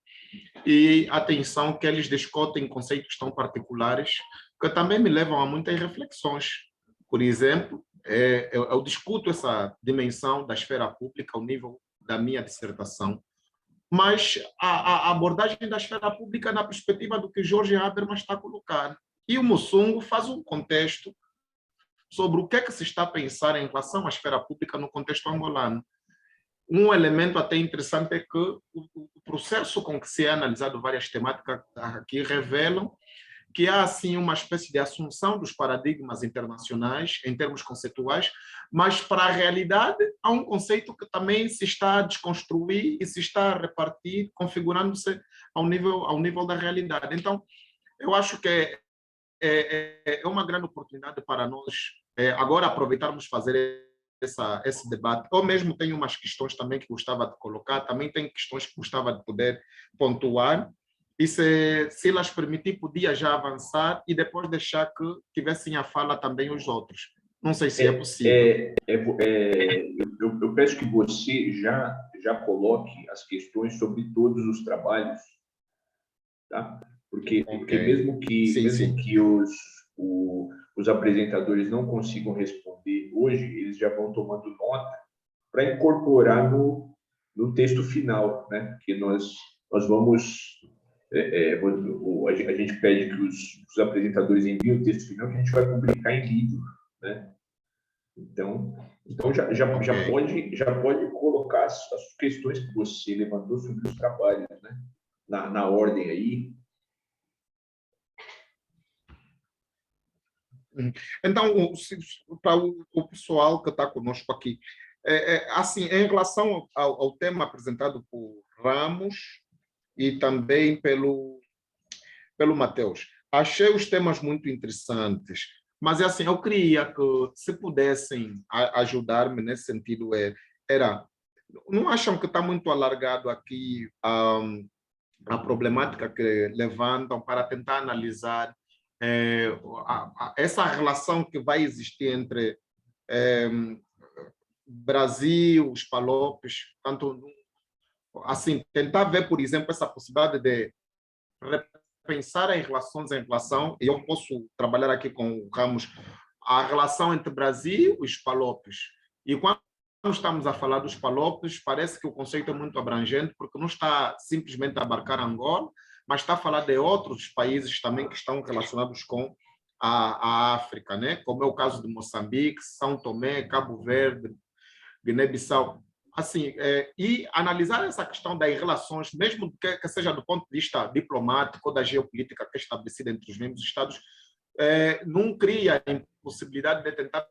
E atenção que eles discutem conceitos tão particulares que também me levam a muitas reflexões. Por exemplo, eu discuto essa dimensão da esfera pública ao nível da minha dissertação, mas a abordagem da esfera pública na perspectiva do que Jorge Habermas está a colocar. E o Mussungo faz um contexto sobre o que é que se está a pensar em relação à esfera pública no contexto angolano. Um elemento até interessante é que o processo com que se é analisado várias temáticas aqui revelam que há, assim, uma espécie de assunção dos paradigmas internacionais em termos conceituais, mas para a realidade há um conceito que também se está a desconstruir e se está a repartir, configurando-se ao nível da realidade. Então, eu acho que é uma grande oportunidade para nós agora aproveitarmos fazer esse debate. Eu mesmo tenho umas questões também que gostava de colocar, também tenho questões que gostava de poder pontuar, e se Silas permitir, podia já avançar e depois deixar que tivessem a fala também os outros. Não sei se é possível. Eu peço que você já coloque as questões sobre todos os trabalhos, tá? Porque mesmo que os apresentadores não consigam responder hoje, eles já vão tomando nota para incorporar no texto final, né? Porque nós vamos... a gente pede que os apresentadores enviem o texto final que a gente vai publicar em vídeo, né? Então já pode colocar as questões que você levantou sobre os trabalhos, né? Na ordem aí. Então, para o pessoal que está conosco aqui, assim, em relação ao tema apresentado por Ramos e também pelo Mateus, achei os temas muito interessantes, mas assim, eu queria que, se pudessem ajudar-me nesse sentido, não acham que está muito alargado aqui a problemática que levantam para tentar analisar essa relação que vai existir entre Brasil, os PALOPs, tanto assim, tentar ver, por exemplo, essa possibilidade de repensar as relações em relação, e eu posso trabalhar aqui com o Ramos, a relação entre Brasil e os PALOPs. E quando estamos a falar dos PALOPs, parece que o conceito é muito abrangente, porque não está simplesmente a abarcar Angola, mas está a falar de outros países também que estão relacionados com a África, né? Como é o caso de Moçambique, São Tomé, Cabo Verde, Guiné-Bissau. Assim, e analisar essa questão das relações, mesmo que seja do ponto de vista diplomático ou da geopolítica que é estabelecida entre os membros dos Estados, não cria a impossibilidade de tentar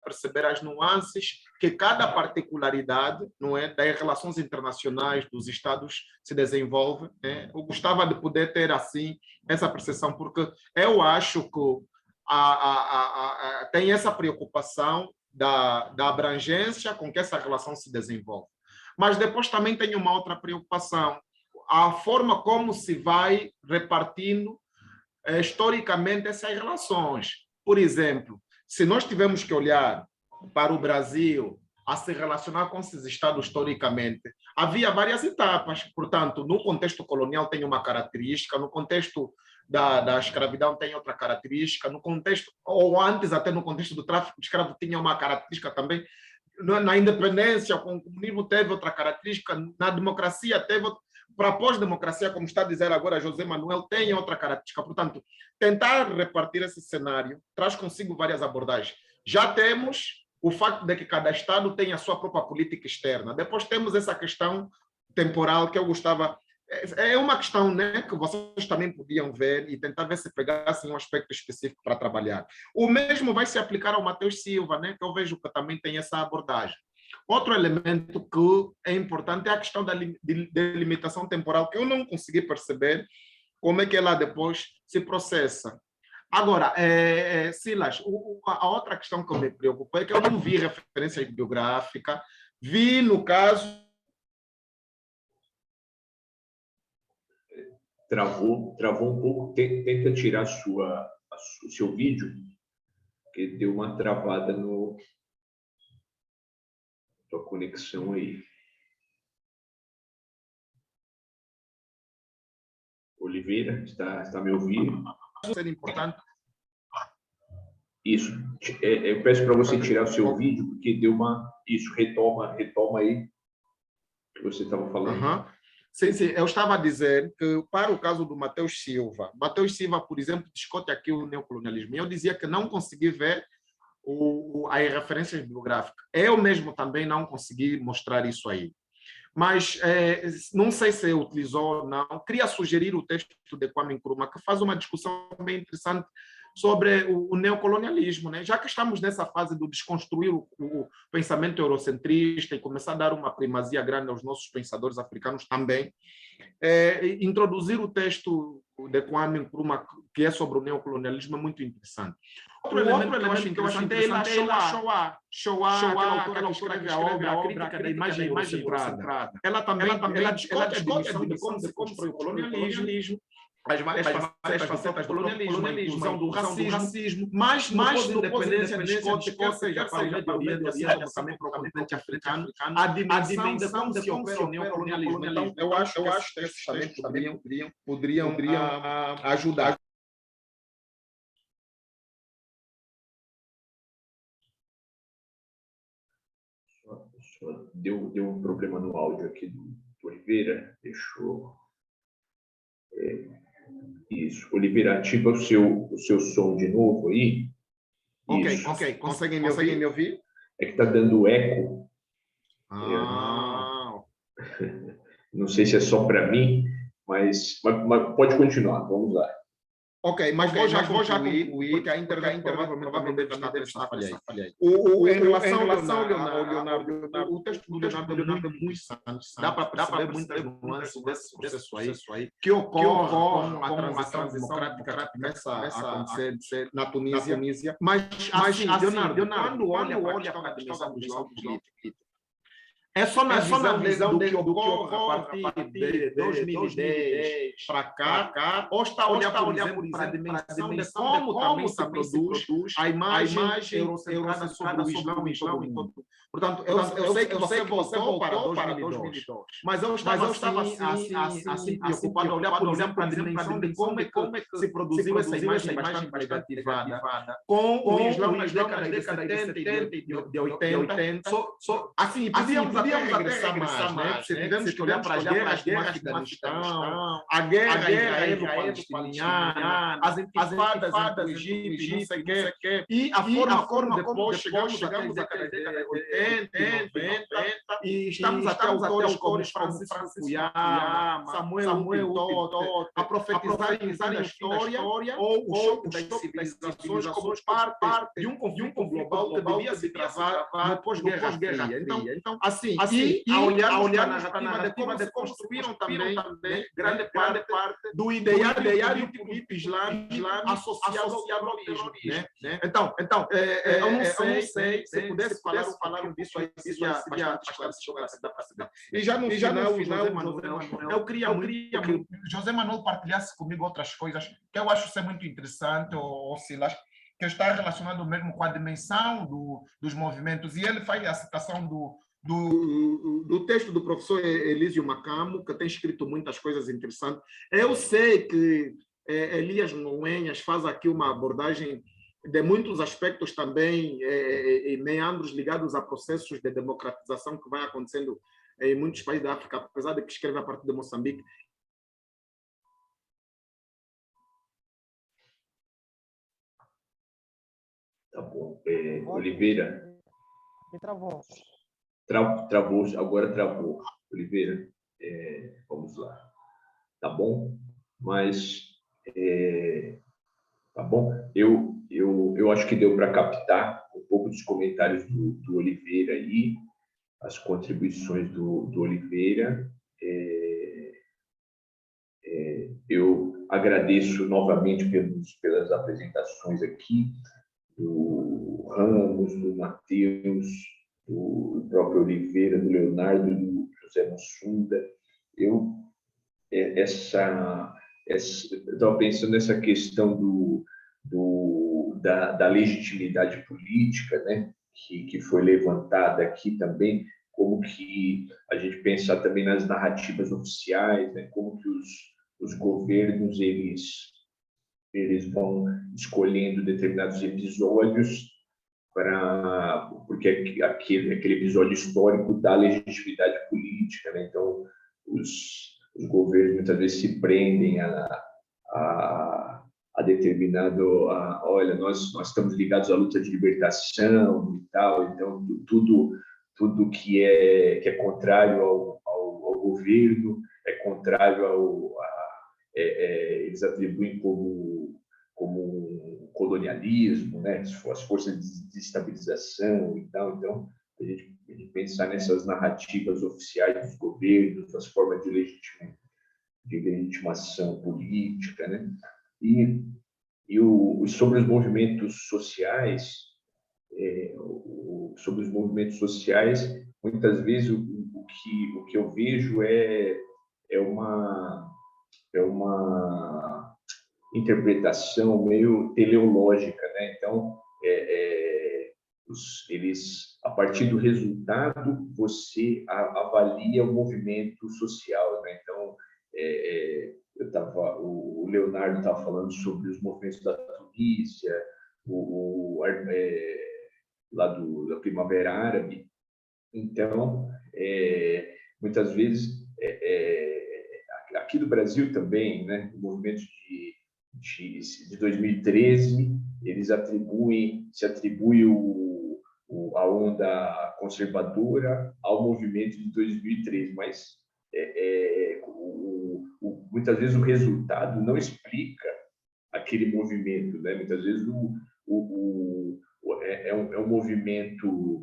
perceber as nuances que cada particularidade, não é, das relações internacionais dos Estados se desenvolve, né? Eu gostava de poder ter assim essa percepção, porque eu acho que tem essa preocupação da abrangência com que essa relação se desenvolve. Mas depois também tem uma outra preocupação, a forma como se vai repartindo historicamente essas relações. Por exemplo, se nós tivermos que olhar para o Brasil a se relacionar com esses estados historicamente, havia várias etapas. Portanto, no contexto colonial tem uma característica, no contexto da escravidão tem outra característica, no contexto, ou antes até no contexto do tráfico de escravos tinha uma característica também, na independência, com o comunismo teve outra característica, na democracia teve outra, para a pós-democracia, como está a dizer agora José Manuel, tem outra característica. Portanto, tentar repartir esse cenário traz consigo várias abordagens. Já temos o facto de que cada Estado tem a sua própria política externa. Depois temos essa questão temporal que eu gostava... É uma questão, né, que vocês também podiam ver e tentar ver se pegassem um aspecto específico para trabalhar. O mesmo vai se aplicar ao Mateus Silva, né, que eu vejo que também tem essa abordagem. Outro elemento que é importante é a questão da delimitação temporal, que eu não consegui perceber como é que ela depois se processa. Agora, Silas, a outra questão que eu me preocupo é que eu não vi referência bibliográfica, vi, no caso... Travou um pouco, tenta tirar o seu vídeo, porque deu uma travada no tua conexão aí. Oliveira, está me ouvindo? Seria importante. Isso. Eu peço para você tirar o seu vídeo, porque deu uma... Isso, retoma aí o que você estava falando. Uhum. Sim, eu estava a dizer que, para o caso do Mateus Silva, por exemplo, discute aqui o neocolonialismo. Eu dizia que não consegui ver as referências bibliográficas. Eu mesmo também não consegui mostrar isso aí. Mas não sei se utilizou ou não. Queria sugerir o texto de Kwame Nkrumah, que faz uma discussão bem interessante sobre o neocolonialismo, né? Já que estamos nessa fase de desconstruir o pensamento eurocentrista e começar a dar uma primazia grande aos nossos pensadores africanos também, introduzir o texto de Kwame Nkrumah, que é sobre o neocolonialismo, é muito interessante. Outro elemento que eu acho interessante é a Shoah, aquela autora que escreve a crítica da imagem eurocentrada. Ela também discute a dimensão de como se constrói o colonialismo, as várias facetas do colonialismo, a inclusão do racismo, mas no pós-independência discute, quer seja para o Oriente Asiático, também para o continente africano, a dimensão de como se opera o neocolonialismo. Então, eu acho que esses textos também poderiam ajudar. deu um problema no áudio aqui do Oliveira. Deixa eu... Isso. Oliveira, ativa o seu som de novo aí. Isso. Ok. Conseguem me ouvir? É que está dando eco. Ah. Não sei se é só para mim, mas pode continuar. Vamos lá. Ok, mas vou já concluir, porque a internet provavelmente está a falhar. Em relação ao Leonardo, o texto do Leonardo é muito interessante. Dá para perceber muitas nuances desse processo aí, que ocorre com a transição democrática que começa a acontecer na Tunísia. Mas assim, Leonardo, quando olha para a dimensão do Islã político, é só na visão do que ocorre a partir de 2010 para cá, ou está a olhar, por exemplo, para a dimensão de como também se produz a imagem eurocentrada sobre o Islã em todo o mundo. Portanto, eu sei que você voltou para 2002, mas eu estava assim preocupado a olhar, por exemplo, para a dimensão de como é que se produziu essa imagem bastante negativada com o Islã nas décadas de 70 e de 80. Assim, podíamos até regressar mais, né? Tivemos que olhar para as guerras do Afeganistão, a guerra israelo-palestiniana, as intifadas do Egito, não sei o quê, e a forma como depois chegamos até a década de 80, 90, e estamos até autores como Francis Fukuyama, Samuel Huntington, a profetizar a história ou o choque das civilizações como parte de um conflito global que devia se travar no pós-guerra fria. Então, assim, a olharmos para a narrativa de construíram também grande parte do ideário político islâmico associado ao terrorismo. Então, eu não sei se pudesse falar disso aí, seria bastante esclarecedor. E já no final, José Manuel, eu queria que José Manuel partilhasse comigo outras coisas que eu acho ser muito interessante, ou Silas, que está relacionado mesmo com a dimensão dos movimentos. E ele faz a citação do texto do professor Elísio Macamo, que tem escrito muitas coisas interessantes. Eu sei que Elias Noenhas faz aqui uma abordagem de muitos aspectos também, meandros ligados a processos de democratização que vai acontecendo em muitos países da África, apesar de que escreve a partir de Moçambique. Tá bom. Oliveira. Me travou. Travou, agora travou. Oliveira, vamos lá. Tá bom? Mas, tá bom? Eu acho que deu para captar um pouco dos comentários do Oliveira aí, as contribuições do Oliveira. Eu agradeço novamente pelas apresentações aqui, do Ramos, do Matheus, do próprio Oliveira, do Leonardo, do José Mussunda. Eu estava pensando nessa questão da legitimidade política, né, que foi levantada aqui também, como que a gente pensar também nas narrativas oficiais, né, como que os governos eles vão escolhendo determinados episódios porque aquele episódio histórico dá legitimidade política, né? Então os governos muitas vezes se prendem a determinado, olha, nós estamos ligados à luta de libertação e tal, então tudo que é contrário ao governo é contrário eles atribuem como um colonialismo, né? As forças de desestabilização e tal. Então, a gente pensar nessas narrativas oficiais dos governos, as formas de legitimação política, né? E sobre os movimentos sociais, muitas vezes o que eu vejo é uma interpretação meio teleológica, né? Então, eles, a partir do resultado, você avalia o movimento social, né? Então, o Leonardo estava falando sobre os movimentos da Tunísia, lá da Primavera Árabe. Então, Muitas vezes, aqui do Brasil também, né, o movimento de 2013, eles se atribui a onda conservadora ao movimento de 2013, mas muitas vezes o resultado não explica aquele movimento, né? Muitas vezes é um movimento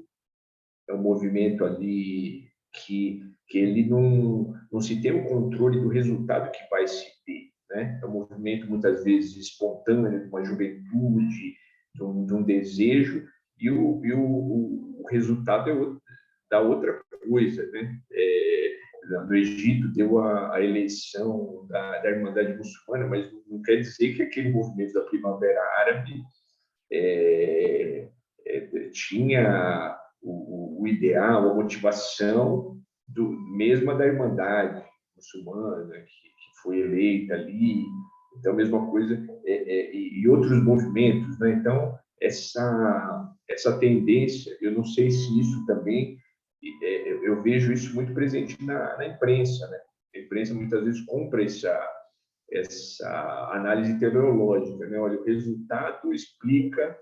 ali que ele não se tem o controle do resultado que vai se ter, né? É um movimento muitas vezes espontâneo, de uma juventude, de um desejo, e o resultado da outra coisa, né? No Egito deu a eleição da Irmandade Muçulmana, mas não quer dizer que aquele movimento da Primavera Árabe tinha o ideal, a motivação mesma da Irmandade Muçulmana, que foi eleita ali. Então, a mesma coisa, e outros movimentos, né? Então, essa tendência, eu não sei se isso também, eu vejo isso muito presente na imprensa, né? A imprensa muitas vezes compra essa análise teleológica, né? Olha, o resultado explica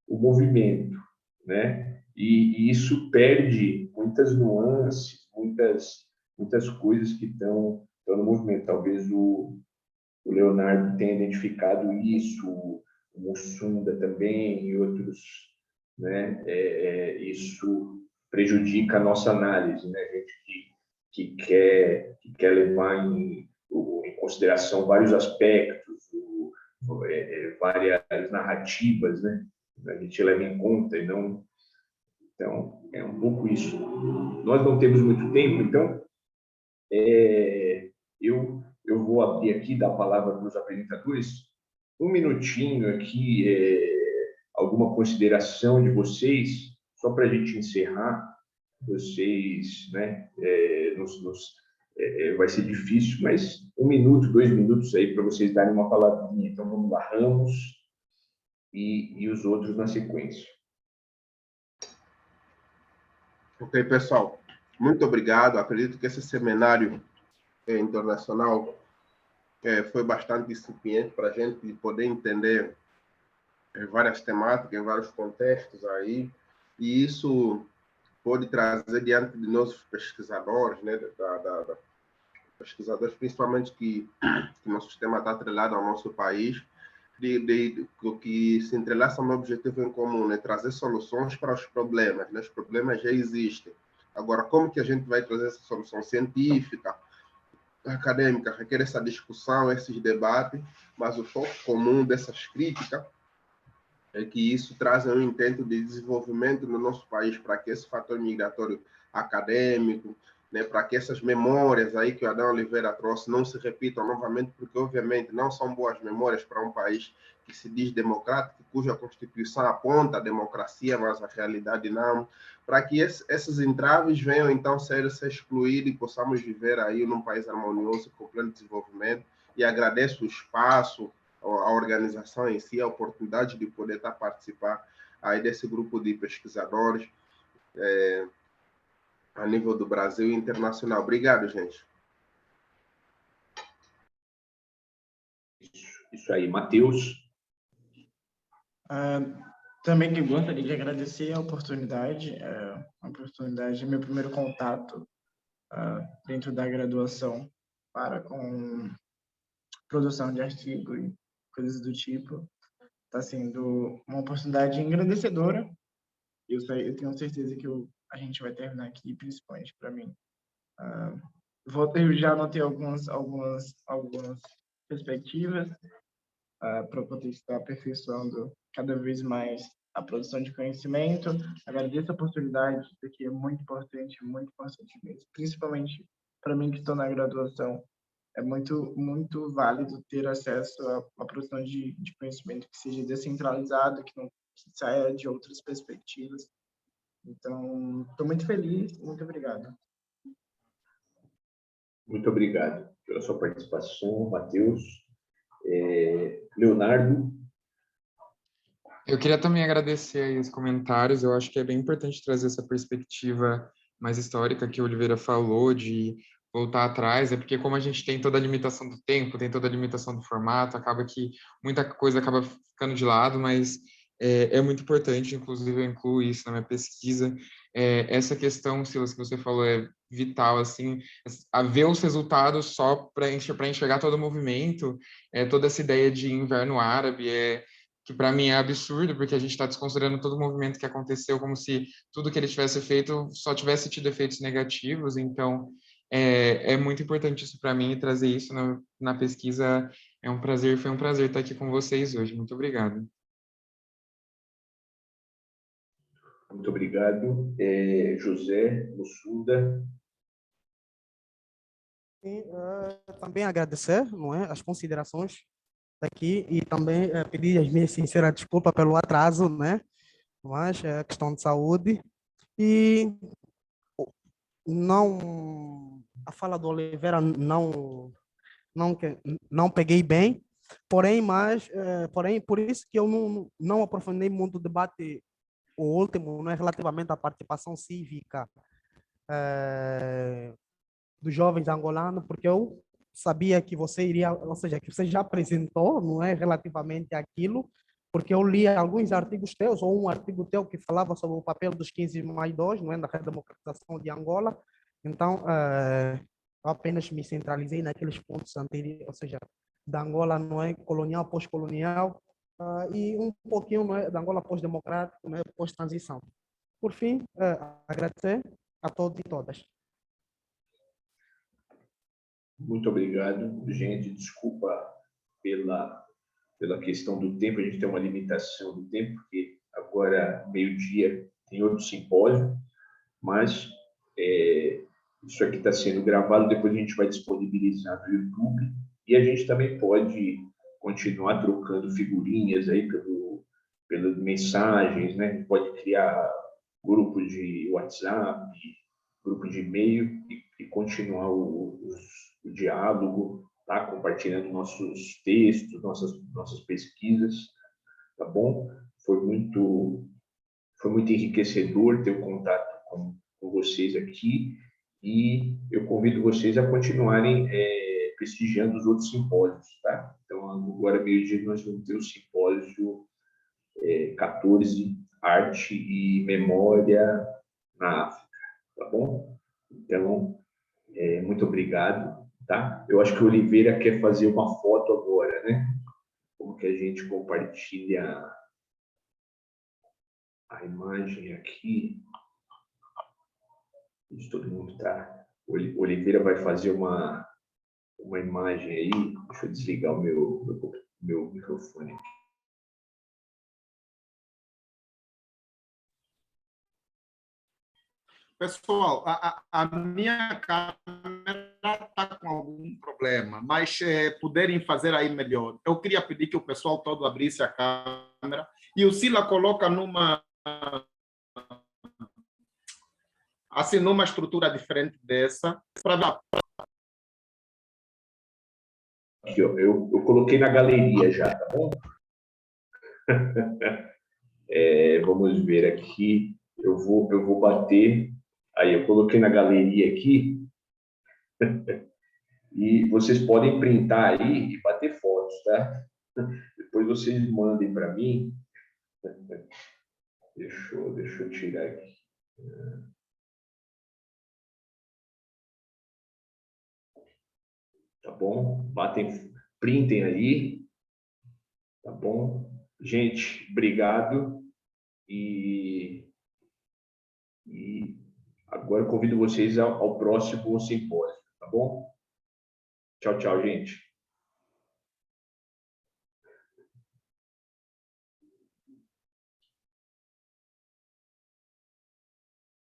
o movimento, né? E isso perde muitas nuances, muitas coisas que estão no movimento. Talvez o Leonardo tenha identificado isso, o Mussunda também e outros, né? Isso prejudica a nossa análise, né? A gente que quer levar em consideração vários aspectos, várias narrativas, né? A gente leva em conta e não. Então, é um pouco isso. Nós não temos muito tempo, então eu vou abrir aqui, dar a palavra para os apresentadores. Um minutinho aqui, alguma consideração de vocês, só para a gente encerrar. Vocês, né, vai ser difícil, mas 1 minuto, 2 minutos aí para vocês darem uma palavrinha. Então, vamos lá, Ramos e os outros na sequência. Ok, pessoal. Muito obrigado. Acredito que esse seminário internacional foi bastante incipiente para a gente poder entender várias temáticas, em vários contextos aí, e isso pode trazer diante de nós pesquisadores, né, pesquisadores principalmente que nosso sistema está atrelado ao nosso país, que se entrelaçam no objetivo em comum, né, trazer soluções para os problemas, né? Os problemas já existem. Agora, como que a gente vai trazer essa solução científica, acadêmica, requer essa discussão, esses debates, mas o foco comum dessas críticas é que isso traz um intento de desenvolvimento no nosso país para que esse fator migratório acadêmico, né, para que essas memórias aí que o Adão Oliveira trouxe não se repitam novamente, porque obviamente não são boas memórias para um país que se diz democrático, cuja Constituição aponta a democracia, mas a realidade não, para que esses entraves venham então ser excluídos e possamos viver aí num país harmonioso, com pleno desenvolvimento. E agradeço o espaço, a organização em si, a oportunidade de poder estar participar aí desse grupo de pesquisadores a nível do Brasil e internacional. Obrigado, gente. Isso aí, Matheus. Também que gostaria de agradecer a oportunidade, meu primeiro contato dentro da graduação com produção de artigo e coisas do tipo. Está sendo uma oportunidade engrandecedora. Eu tenho certeza que a gente vai terminar aqui, principalmente para mim. Eu já anotei algumas perspectivas para poder estar aperfeiçoando cada vez mais a produção de conhecimento. Agradeço a oportunidade, isso aqui é muito importante mesmo, principalmente para mim que estou na graduação. É muito, muito válido ter acesso a produção de conhecimento que seja descentralizado, que saia de outras perspectivas. Então, estou muito feliz. Muito obrigado. Muito obrigado pela sua participação, Matheus. Leonardo. Eu queria também agradecer aí os comentários. Eu acho que é bem importante trazer essa perspectiva mais histórica que o Oliveira falou, de voltar atrás, é porque como a gente tem toda a limitação do tempo, tem toda a limitação do formato, acaba que muita coisa acaba ficando de lado, mas é muito importante, inclusive eu incluo isso na minha pesquisa. Essa questão, Silas, que você falou é vital, assim, a ver os resultados só para enxergar todo o movimento, toda essa ideia de inverno árabe, que para mim é absurdo, porque a gente está desconsiderando todo o movimento que aconteceu como se tudo que ele tivesse feito só tivesse tido efeitos negativos. Então, é muito importante isso para mim, e trazer isso na pesquisa é um prazer, foi um prazer estar aqui com vocês hoje. Muito obrigado. Muito obrigado. José Mussunda. E, também agradecer, não é, as considerações daqui e também pedir as minhas sinceras desculpas pelo atraso, né? Mas é questão de saúde e não a fala do Oliveira não peguei bem, porém por isso que eu não aprofundei muito o debate o último, não é relativamente à participação cívica dos jovens angolanos, porque eu sabia que você iria, ou seja, que você já apresentou, não é, relativamente àquilo, porque eu li alguns artigos teus, ou um artigo teu que falava sobre o papel dos 15+2, não é, na redemocratização de Angola. Então, eu apenas me centralizei naqueles pontos anteriores, ou seja, da Angola, não é, colonial, pós-colonial, e um pouquinho, não é, da Angola pós-democrático, não é, pós-transição. Por fim, agradecer a todos e todas. Muito obrigado. Gente, desculpa pela questão do tempo, a gente tem uma limitação do tempo, porque agora, meio-dia, tem outro simpósio, mas isso aqui está sendo gravado, depois a gente vai disponibilizar no YouTube, e a gente também pode continuar trocando figurinhas aí pelas mensagens, né? A gente pode criar grupo de WhatsApp, grupo de e-mail e continuar o diálogo, tá? Compartilhando nossos textos, nossas pesquisas, tá bom? Foi muito enriquecedor ter o contato com vocês aqui e eu convido vocês a continuarem prestigiando os outros simpósios, tá? Então, agora, meio-dia, nós vamos ter o simpósio 14, Arte e Memória na África, tá bom? Então, muito obrigado, tá? Eu acho que o Oliveira quer fazer uma foto agora, né? Como que a gente compartilha a imagem aqui? Todo mundo tá. O Oliveira vai fazer uma imagem aí. Deixa eu desligar o meu microfone aqui. Pessoal, a minha câmera está com algum problema, mas puderem fazer aí melhor. Eu queria pedir que o pessoal todo abrisse a câmera e o Sila coloca numa estrutura diferente dessa para Aqui, ó, eu coloquei na galeria já, tá bom? Vamos ver aqui. Eu vou bater. Aí, eu coloquei na galeria aqui. E vocês podem printar aí e bater fotos, tá? Depois vocês mandem para mim. Deixa eu tirar aqui. Tá bom? Printem aí. Tá bom? Gente, obrigado. E agora eu convido vocês ao próximo simpósio, tá bom? Tchau, tchau, gente.